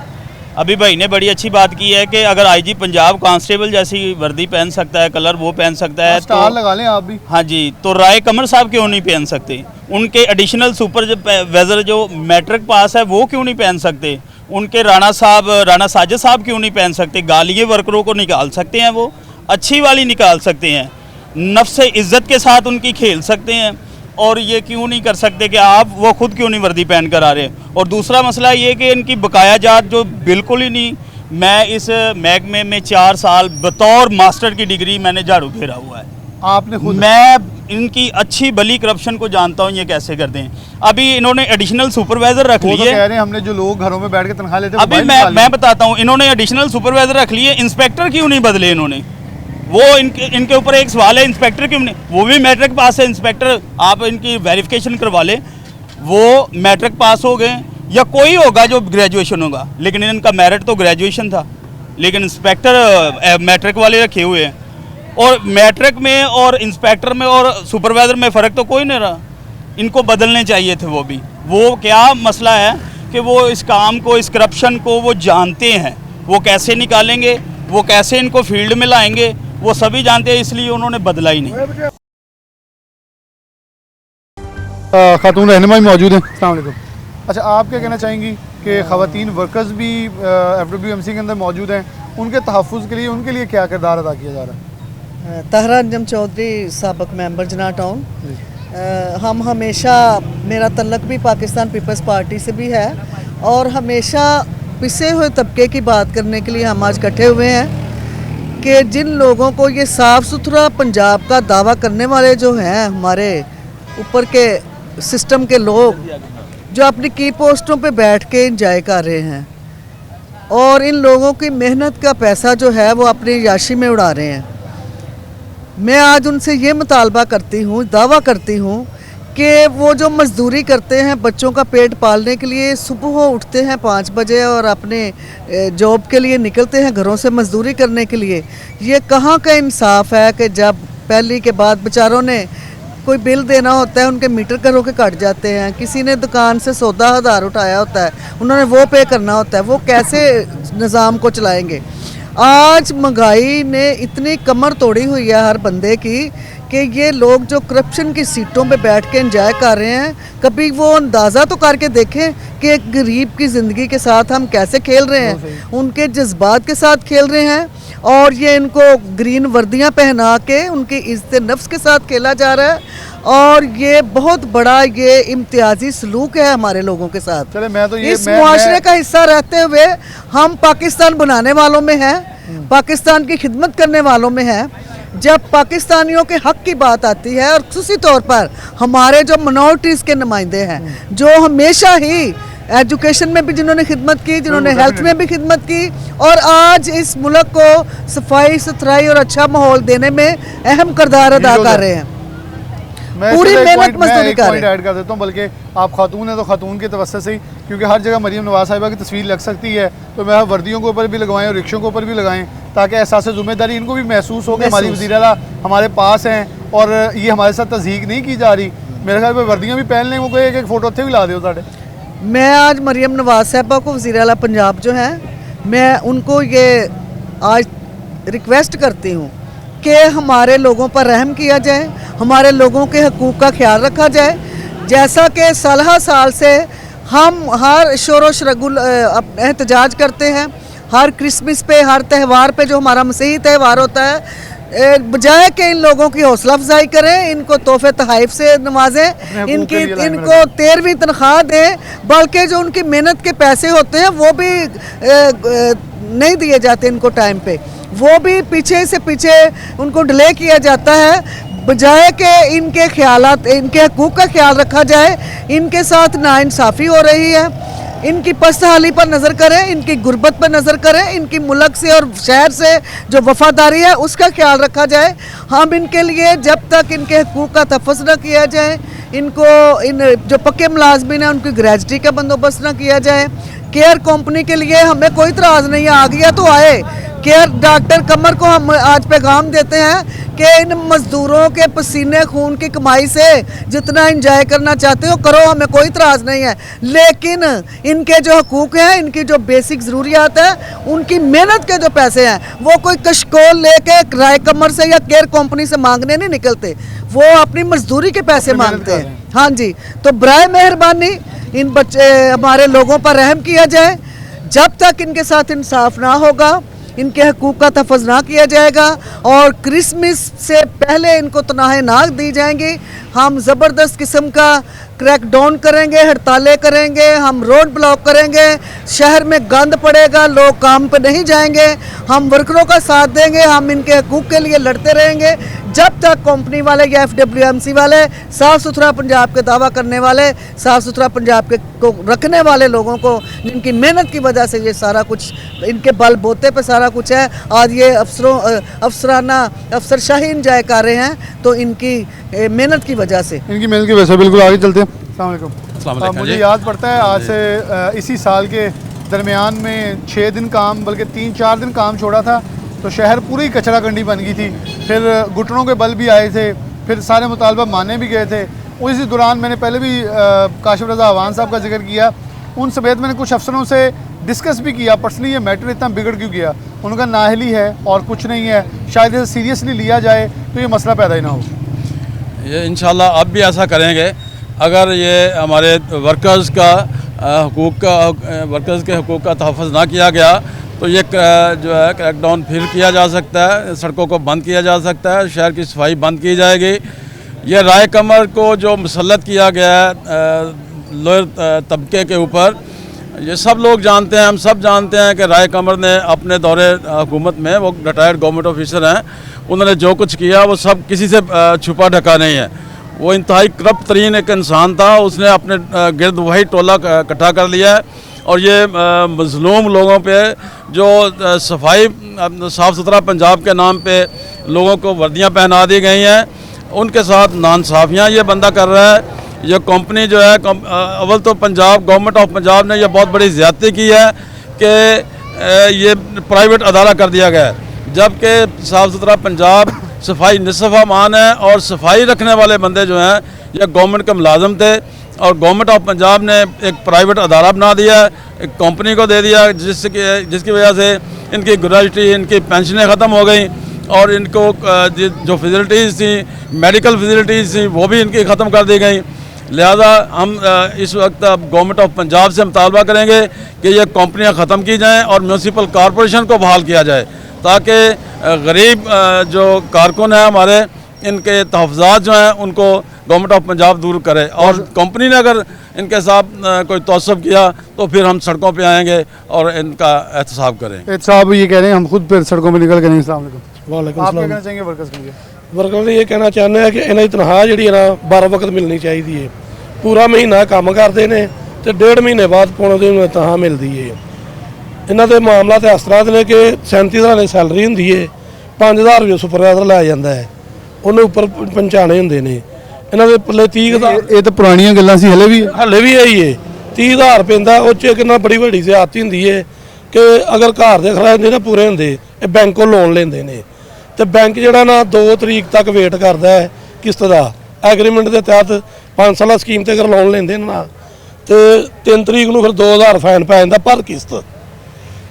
अभी भाई ने बड़ी अच्छी बात की है कि अगर IG पंजाब कांस्टेबल जैसी वर्दी पहन सकता है, कलर वो पहन सकता है, स्टार लगा लें आप भी। हाँ जी, तो राय कमर साहब क्यों नहीं पहन सकते? उनके एडिशनल सुपरवाइजर जो मैट्रिक पास है वो क्यों नहीं पहन सकते? उनके राणा साजिद साहब क्यों नहीं पहन सकते? गालियाँ वर्करों को निकाल सकते हैं, वो अच्छी वाली निकाल सकते हैं, नफ्स इज़्ज़त के साथ उनकी खेल सकते हैं। और ये क्यों नहीं कर सकते कि आप वो खुद क्यों नहीं वर्दी पहन कर आ रहे हैं? और दूसरा मसला ये कि इनकी बकाया जात जो बिल्कुल ही नहीं। मैं इस महकमे में 4 साल बतौर मास्टर की डिग्री मैंने झाड़ू फेरा हुआ है। आपने खुद? मैं इनकी अच्छी भली करप्शन को जानता हूँ, ये कैसे करते हैं। अभी इन्होंने एडिशनल सुपरवाइजर रख लिए, कह रहे हैं हमने जो लोग घरों में बैठ के तनख्वाह लेते हैं। अभी मैं बताता हूँ, इन्होंने एडिशनल सुपरवाइजर रख लिए, इंस्पेक्टर क्यों नहीं बदले इन्होंने? वो इनके ऊपर एक सवाल है, इंस्पेक्टर क्यों नहीं? वो भी मैट्रिक पास है इंस्पेक्टर, आप इनकी वेरिफिकेशन करवा लें, वो मैट्रिक पास हो गए। या कोई होगा जो ग्रेजुएशन होगा, लेकिन इनका मेरिट तो ग्रेजुएशन था, लेकिन इंस्पेक्टर मैट्रिक वाले रखे हुए हैं। और मैट्रिक में और इंस्पेक्टर में और सुपरवाइज़र में फ़र्क तो कोई नहीं रहा। इनको बदलने चाहिए थे वो भी। वो क्या मसला है कि वो इस काम को, इस करप्शन को वो जानते हैं, वो कैसे निकालेंगे, वो कैसे इनको फील्ड में लाएंगे, वो सभी जानते हैं, इसलिए उन्होंने बदला ही नहीं। खातून रहनुमा भी मौजूद हैं। अस्सलाम वालेकुम। अच्छा, आप क्या कहना चाहेंगी कि ख़वातीन वर्कर्स भी FWMC के अंदर मौजूद हैं, उनके तहफ़्फ़ुज़ के लिए उनके लिए क्या किरदार अदा किया जा रहा है? तहरा अंजम चौधरी, साबिक़ मेंबर जना टाउन। हम हमेशा, मेरा तल्लक भी पाकिस्तान पीपल्स पार्टी से भी है और हमेशा पिसे हुए तबके की बात करने के लिए हम आज इकट्ठे हुए हैं कि जिन लोगों को ये साफ़ सुथरा पंजाब का दावा करने वाले जो हैं, हमारे ऊपर के सिस्टम के लोग जो अपनी की पोस्टों पे बैठ के इंजॉय कर रहे हैं और इन लोगों की मेहनत का पैसा जो है वो अपनी याशी में उड़ा रहे हैं। मैं आज उनसे ये मुतालबा करती हूँ, दावा करती हूँ कि वो जो मज़दूरी करते हैं बच्चों का पेट पालने के लिए, सुबह उठते हैं 5 बजे और अपने जॉब के लिए निकलते हैं घरों से मज़दूरी करने के लिए, ये कहाँ का इंसाफ है कि जब पहली के बाद बेचारों ने कोई बिल देना होता है, उनके मीटर घरों के कट जाते हैं, किसी ने दुकान से सौदा हज़ार उठाया होता है, उन्होंने वो पे करना होता है, वो कैसे निज़ाम को चलाएंगे? आज महंगाई ने इतनी कमर तोड़ी हुई है हर बंदे की कि ये लोग जो करप्शन की सीटों पे बैठ के एंजॉय कर रहे हैं, कभी वो अंदाज़ा तो करके देखें कि एक गरीब की ज़िंदगी के साथ हम कैसे खेल रहे हैं, उनके जज्बात के साथ खेल रहे हैं और ये इनको ग्रीन वर्दियां पहना के उनकी इज्जत नफ्स के साथ खेला जा रहा है और ये बहुत बड़ा ये इम्तियाजी सलूक है हमारे लोगों के साथ। चले, मैं तो ये इस मुआशरे का हिस्सा रहते हुए हम पाकिस्तान बनाने वालों में हैं, पाकिस्तान की खिदमत करने वालों में हैं। जब पाकिस्तानियों के हक की बात आती है और खुसूसी तौर पर हमारे जो मिनॉरिटीज़ के नुमाइंदे हैं, जो हमेशा ही एजुकेशन में भी जिन्होंने खिदमत की, जिन्होंने हेल्थ में भी खिदमत की और आज इस मुल्क को सफाई सुथराई और अच्छा माहौल देने में अहम किरदार अदा कर रहे हैं, पूरी मेहनत मजदूरी कर रहे हैं। ऐड कर देता हूँ, बल्कि आप खातून हैं तो खातून की तवज्जो से ही, क्योंकि हर जगह मरीम नवाज साहिबा की तस्वीर लग सकती है, तो मैं वर्दियों के ऊपर भी लगवाएं और रिक्शों के ऊपर भी लगाएं ताकि एहसास ज़िम्मेदारी इनको भी महसूस हो कि हमारी वज़ीर आला हमारे पास हैं और ये हमारे साथ तज़हीक नहीं की जा रही। मेरे ख्याल में वर्दियाँ भी पहन लें, वो एक एक फ़ोटो उत्थे भी ला दो साढ़े। मैं आज मरीम नवाज साहिबा को वज़ीर आला पंजाब जो हैं, मैं उनको ये आज रिक्वेस्ट करती हूँ कि हमारे लोगों पर रहम किया जाए, हमारे लोगों के हकूक़ का ख्याल रखा जाए। जैसा कि साल से हम हर शोर शरगुल एहतजाज करते हैं, हर क्रिसमस पे, हर त्यौहार पे जो हमारा मसीही त्यौहार होता है, बजाय कि इन लोगों की हौसला अफजाई करें, इनको तोहफे तहाइफ से नवाजें, इनको 13वीं तनख्वाह दें, बल्कि जो उनकी मेहनत के पैसे होते हैं वो भी नहीं दिए जाते इनको टाइम पे, वो भी पीछे से पीछे उनको डिले किया जाता है, बजाय कि इनके ख्यालात, इनके हकूक़ का ख्याल रखा जाए। इनके साथ नाइंसाफ़ी हो रही है, इनकी पस्तहाली पर नज़र करें, इनकी गुर्बत पर नज़र करें, इनकी मुल्क से और शहर से जो वफादारी है उसका ख्याल रखा जाए। हम इनके लिए जब तक इनके हकूक़ का तहफ़्फ़ुज़ न किया जाए, इनको इन जो पक्के मुलाजमीन हैं उनकी ग्रेजुटी का बंदोबस्त न किया जाए। केयर कंपनी के लिए हमें कोई इतराज़ नहीं है, आ गया तो आए। केयर डॉक्टर कमर को हम आज पैगाम देते हैं कि इन मज़दूरों के पसीने खून की कमाई से जितना एंजॉय करना चाहते हो करो, हमें कोई इतराज़ नहीं है, लेकिन इनके जो हकूक़ हैं, इनकी जो बेसिक ज़रूरियात है, उनकी मेहनत के जो पैसे हैं वो कोई कशकोल लेके किराए कमर से या केयर कंपनी से मांगने नहीं निकलते, वो अपनी मजदूरी के पैसे मांगते हैं। हाँ जी, तो बराए मेहरबानी इन बच्चे हमारे लोगों पर रहम किया जाए। जब तक इनके साथ इंसाफ ना होगा, इनके हकूक़ का तहफ़्फ़ुज़ ना किया जाएगा और क्रिसमस से पहले इनको तनख्वाहें ना दी जाएंगी, हम ज़बरदस्त किस्म का क्रैकडाउन करेंगे, हड़तालें करेंगे, हम रोड ब्लॉक करेंगे, शहर में गंद पड़ेगा, लोग काम पे नहीं जाएंगे, हम वर्करों का साथ देंगे, हम इनके हकूक़ के लिए लड़ते रहेंगे जब तक कंपनी वाले या FWMC वाले, साफ़ सुथरा पंजाब के दावा करने वाले, साफ़ सुथरा पंजाब के को रखने वाले लोगों को, जिनकी मेहनत की वजह से ये सारा कुछ, इनके बल बोते पे सारा कुछ है, आज ये अफसराना अफसरशाही इंजॉय कर रहे हैं, तो इनकी मेहनत की वजह से, इनकी मेहनत की वजह से। बिल्कुल, आगे चलते हैं। अस्सलाम वालेकुम। अस्सलाम वालेकुम मुझे जी। याद पड़ता है आज से इसी साल के दरमियान में 6 दिन काम बल्कि 3-4 दिन काम छोड़ा था तो शहर पूरी कचरा कंडी बन गई थी। फिर घुटनों के बल भी आए थे, फिर सारे मुतालबा माने भी गए थे। उसी दौरान मैंने पहले भी काशिफ रज़ा अवान साहब का जिक्र किया, उन समेत मैंने कुछ अफसरों से डिस्कस भी किया पर्सनली ये मैटर इतना बिगड़ क्यों गया। उनका नाअहली है और कुछ नहीं है, शायद इसे सीरियसली लिया जाए तो ये मसला पैदा ही ना हो। ये इंशाल्लाह अब भी ऐसा करेंगे। अगर ये हमारे वर्कर्स के हकूक़ का तहफ़्फ़ुज़ ना किया गया तो ये जो है क्रैकडाउन फिर किया जा सकता है, सड़कों को बंद किया जा सकता है, शहर की सफाई बंद की जाएगी। ये राय कमर को जो मुसल्लत किया गया है लोअर तबके के ऊपर, ये सब लोग जानते हैं, हम सब जानते हैं कि राय कमर ने अपने दौरे हुकूमत में, वो रिटायर्ड गवर्नमेंट ऑफिसर हैं, उन्होंने जो कुछ किया वो सब किसी से छुपा ढका नहीं है। वो इंतहाई करप्ट तरीन एक इंसान था, उसने अपने गिर्द वही टोला इकट्ठा कर लिया है और ये मज़लूम लोगों पे जो सफाई साफ़ सुथरा पंजाब के नाम पे लोगों को वर्दियाँ पहना दी गई हैं, उनके साथ नाइंसाफ़ियाँ ये बंदा कर रहा है। ये कंपनी जो है अव्वल तो पंजाब गवर्नमेंट ऑफ पंजाब ने यह बहुत बड़ी ज़्यादती की है कि ये प्राइवेट अदारा कर दिया गया है, जबकि साफ़ सुथरा पंजाब सफाई निसफ़ अमान है और सफाई रखने वाले बंदे जो हैं ये गवर्नमेंट के मुलाजम थे और गवर्नमेंट ऑफ पंजाब ने एक प्राइवेट अदारा बना दिया, एक कंपनी को दे दिया जिसकी वजह से इनकी ग्रेजुटी, इनकी पेंशनें ख़त्म हो गई और इनको जो फैसिलिटीज़ थी, मेडिकल फैसिलिटीज़ थी, वो भी इनकी ख़त्म कर दी गई। लिहाजा हम इस वक्त अब गवर्नमेंट ऑफ पंजाब से मुतालबा करेंगे कि ये कंपनियां ख़त्म की जाएं और म्यूनसिपल कॉरपोरेशन को बहाल किया जाए ताकि गरीब जो कारकुन हैं हमारे, इनके तहफ़्फ़ुज़ात जो हैं उनको गवर्नमेंट ऑफ पंजाब दूर करे और कंपनी ने अगर इनके साथ कोई तौसब किया तो फिर हम सड़कों पे आएंगे और इनका एहतसाब करेंगे। साहब ये कह रहे हैं हम खुद फिर सड़कों पर निकल के नहीं। अस्सलाम वालेकुम आप क्या कहना चाहेंगे वर्कर्स के लिए? वर्कर्स ने ये कहना चाਹੁੰਦੇ ਆ ਕਿ ਇਹਨਾਂ ਦੀ ਤਨਖਾਹ ਜਿਹੜੀ ਹੈ ਨਾ 12 ਵਕਤ ਮਿਲਣੀ ਚਾਹੀਦੀ ਹੈ। ਪੂਰਾ ਮਹੀਨਾ ਕੰਮ ਕਰਦੇ ਨੇ ਤੇ 1.5 ਮਹੀਨੇ ਬਾਅਦ ਪੌਣੇ ਦਿਨ ਨੂੰ ਤਨਖਾਹ ਮਿਲਦੀ ਹੈ। ਇਹਨਾਂ ਦੇ ਮਾਮਲਾ ਤੇ ਇਸ ਤਰ੍ਹਾਂ ਦੇ ਨੇ ਕਿ 37,000 ਦੀ ਸੈਲਰੀ ਹੁੰਦੀ ਹੈ, 5,000 ਰੁਪਏ ਸੁਪਰਵਾਈਜ਼ਰ ਲੈ ਜਾਂਦਾ ਹੈ, ਉਹਨੇ ਉੱਪਰ ਪਹੁੰਚਾਣੇ ਹੁੰਦੇ ਨੇ। ਇਹਨਾਂ ਦੇ ਪੱਲੇ 30,000 ਇਹ ਤਾਂ ਪੁਰਾਣੀਆਂ ਗੱਲਾਂ ਸੀ, ਹਲੇ ਵੀ ਹੈ ਹੀ ਹੈ। 30,000 ਪੈਂਦਾ ਉਹ 'ਚ ਕਿੰਨਾ ਬੜੀ ਵੱਡੀ ਜ਼ਿਆਦਤੀ ਹੁੰਦੀ ਹੈ ਕਿ ਅਗਰ ਘਰ ਦੇ ਖਰਚੇ ਨਾ ਪੂਰੇ ਹੁੰਦੇ ਇਹ ਬੈਂਕ ਕੋਲ ਲੋਨ ਲੈਂਦੇ ਨੇ ਤੇ ਬੈਂਕ ਜਿਹੜਾ ਨਾ 2 ਤਰੀਕ ਤੱਕ ਵੇਟ ਕਰਦਾ ਹੈ ਕਿਸ਼ਤ ਦਾ। ਐਗਰੀਮੈਂਟ ਦੇ ਤਹਿਤ 5 ਸਾਲਾ ਸਕੀਮ ਤੇ ਅਗਰ ਲੋਨ ਲੈਂਦੇ ਨੇ ਨਾ ਤੇ 3 ਤਰੀਕ ਨੂੰ ਫਿਰ 2,000 ਫਾਈਨ ਪੈ ਜਾਂਦਾ ਪਰ ਕਿਸ਼ਤ,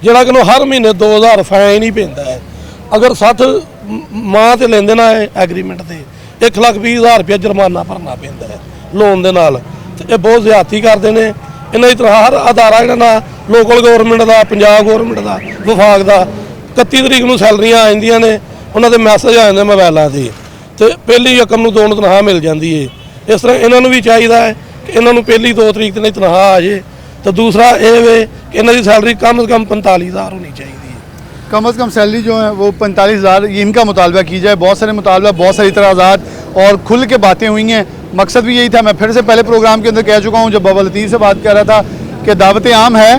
ਜਿਹੜਾ ਕਿ ਹਰ ਮਹੀਨੇ 2,000 ਫਾਈਨ ਹੀ ਪੈਂਦਾ ਹੈ। ਅਗਰ 60 ਮਾਹ ਤੇ ਲੈਂਦੇ ਨਾ ਐਗਰੀਮੈਂਟ ਤੇ 1,20,000 ਰੁਪਏ ਜੁਰਮਾਨਾ ਭਰਨਾ ਪੈਂਦਾ ਹੈ ਲੋਨ ਦੇ ਨਾਲ। ਤੇ ਇਹ ਬਹੁਤ ਜ਼ਿਆਦਤੀ ਕਰਦੇ ਨੇ। ਇਹਨਾਂ ਦੀ ਤਰ੍ਹਾਂ ਹਰ ਅਦਾਰਾ ਜਿਹੜਾ ਨਾ ਲੋਕਲ ਗਵਰਨਮੈਂਟ ਦਾ, ਪੰਜਾਬ ਗਵਰਨਮੈਂਟ ਦਾ, ਵਿਭਾਗ ਦਾ 31 ਤਰੀਕ ਨੂੰ ਸੈਲਰੀਆਂ ਆ ਜਾਂਦੀਆਂ ਨੇ, ਉਹਨਾਂ ਦੇ ਮੈਸੇਜ ਆ ਜਾਂਦੇ ਮੋਬਾਈਲਾਂ 'ਤੇ ਤੇ ਪਹਿਲੀ ਰਕਮ ਨੂੰ 2 ਨੂੰ ਤਨਖਾਹ ਮਿਲ ਜਾਂਦੀ ਹੈ। ਇਸ ਤਰ੍ਹਾਂ ਇਹਨਾਂ ਨੂੰ ਵੀ ਚਾਹੀਦਾ ਹੈ ਕਿ ਇਹਨਾਂ ਨੂੰ ਪਹਿਲੀ 2 ਤਰੀਕ ਤੇ ਨਹੀਂ ਤਨਖਾਹ ਆ ਜੇ। तो दूसरा ये वे कि इन्हों की सैलरी कम से कम 45,000 होनी चाहिए। कम से कम सैलरी जो है वो 45,000 ये इनका मुतालबा की जाए। बहुत सारे मुतालबा, बहुत सारी इतराज़ात और खुल के बातें हुई हैं। मकसद भी यही था, मैं फिर से पहले प्रोग्राम के अंदर कह चुका हूँ जब बाबा लतीफ़ से बात कर रहा था कि दावत आम है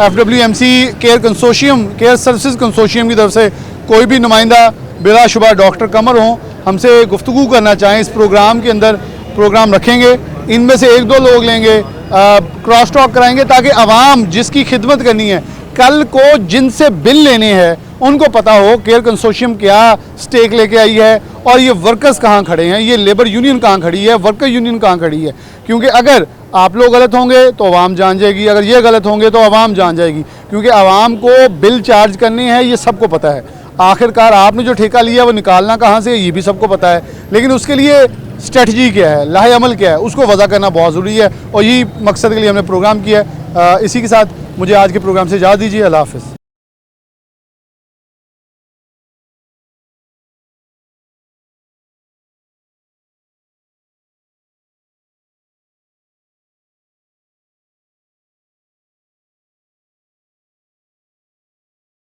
FWMC care consortium, care services consortium की तरफ से कोई भी नुमाइंदा बिलाशुबा डॉक्टर कमर हों हमसे गुफ्तगू करना चाहें इस प्रोग्राम के अंदर, प्रोग्राम रखेंगे, इनमें से 1-2 लोग लेंगे, क्रॉस टॉक कराएंगे ताकि आवाम जिसकी खिदमत करनी है, कल को जिनसे बिल लेने हैं उनको पता हो केयर कंसोशियम क्या स्टेक लेके आई है और ये वर्कर्स कहाँ खड़े हैं, ये लेबर यूनियन कहाँ खड़ी है, वर्कर यूनियन कहाँ खड़ी है। क्योंकि अगर आप लोग गलत होंगे तो आवाम जान जाएगी, अगर ये गलत होंगे तो आवाम जान जाएगी। क्योंकि आवाम को बिल चार्ज करने हैं ये सबको पता है, आखिरकार आपने जो ठेका लिया वो निकालना कहाँ से ये भी सबको पता है, लेकिन उसके लिए स्ट्रेटजी क्या है, लाहे अमल क्या है, उसको वज़ा करना बहुत ज़रूरी है और यही मकसद के लिए हमने प्रोग्राम किया है। इसी के साथ मुझे आज के प्रोग्राम से इजाज़त दीजिए। अल्लाह हाफ़िज़।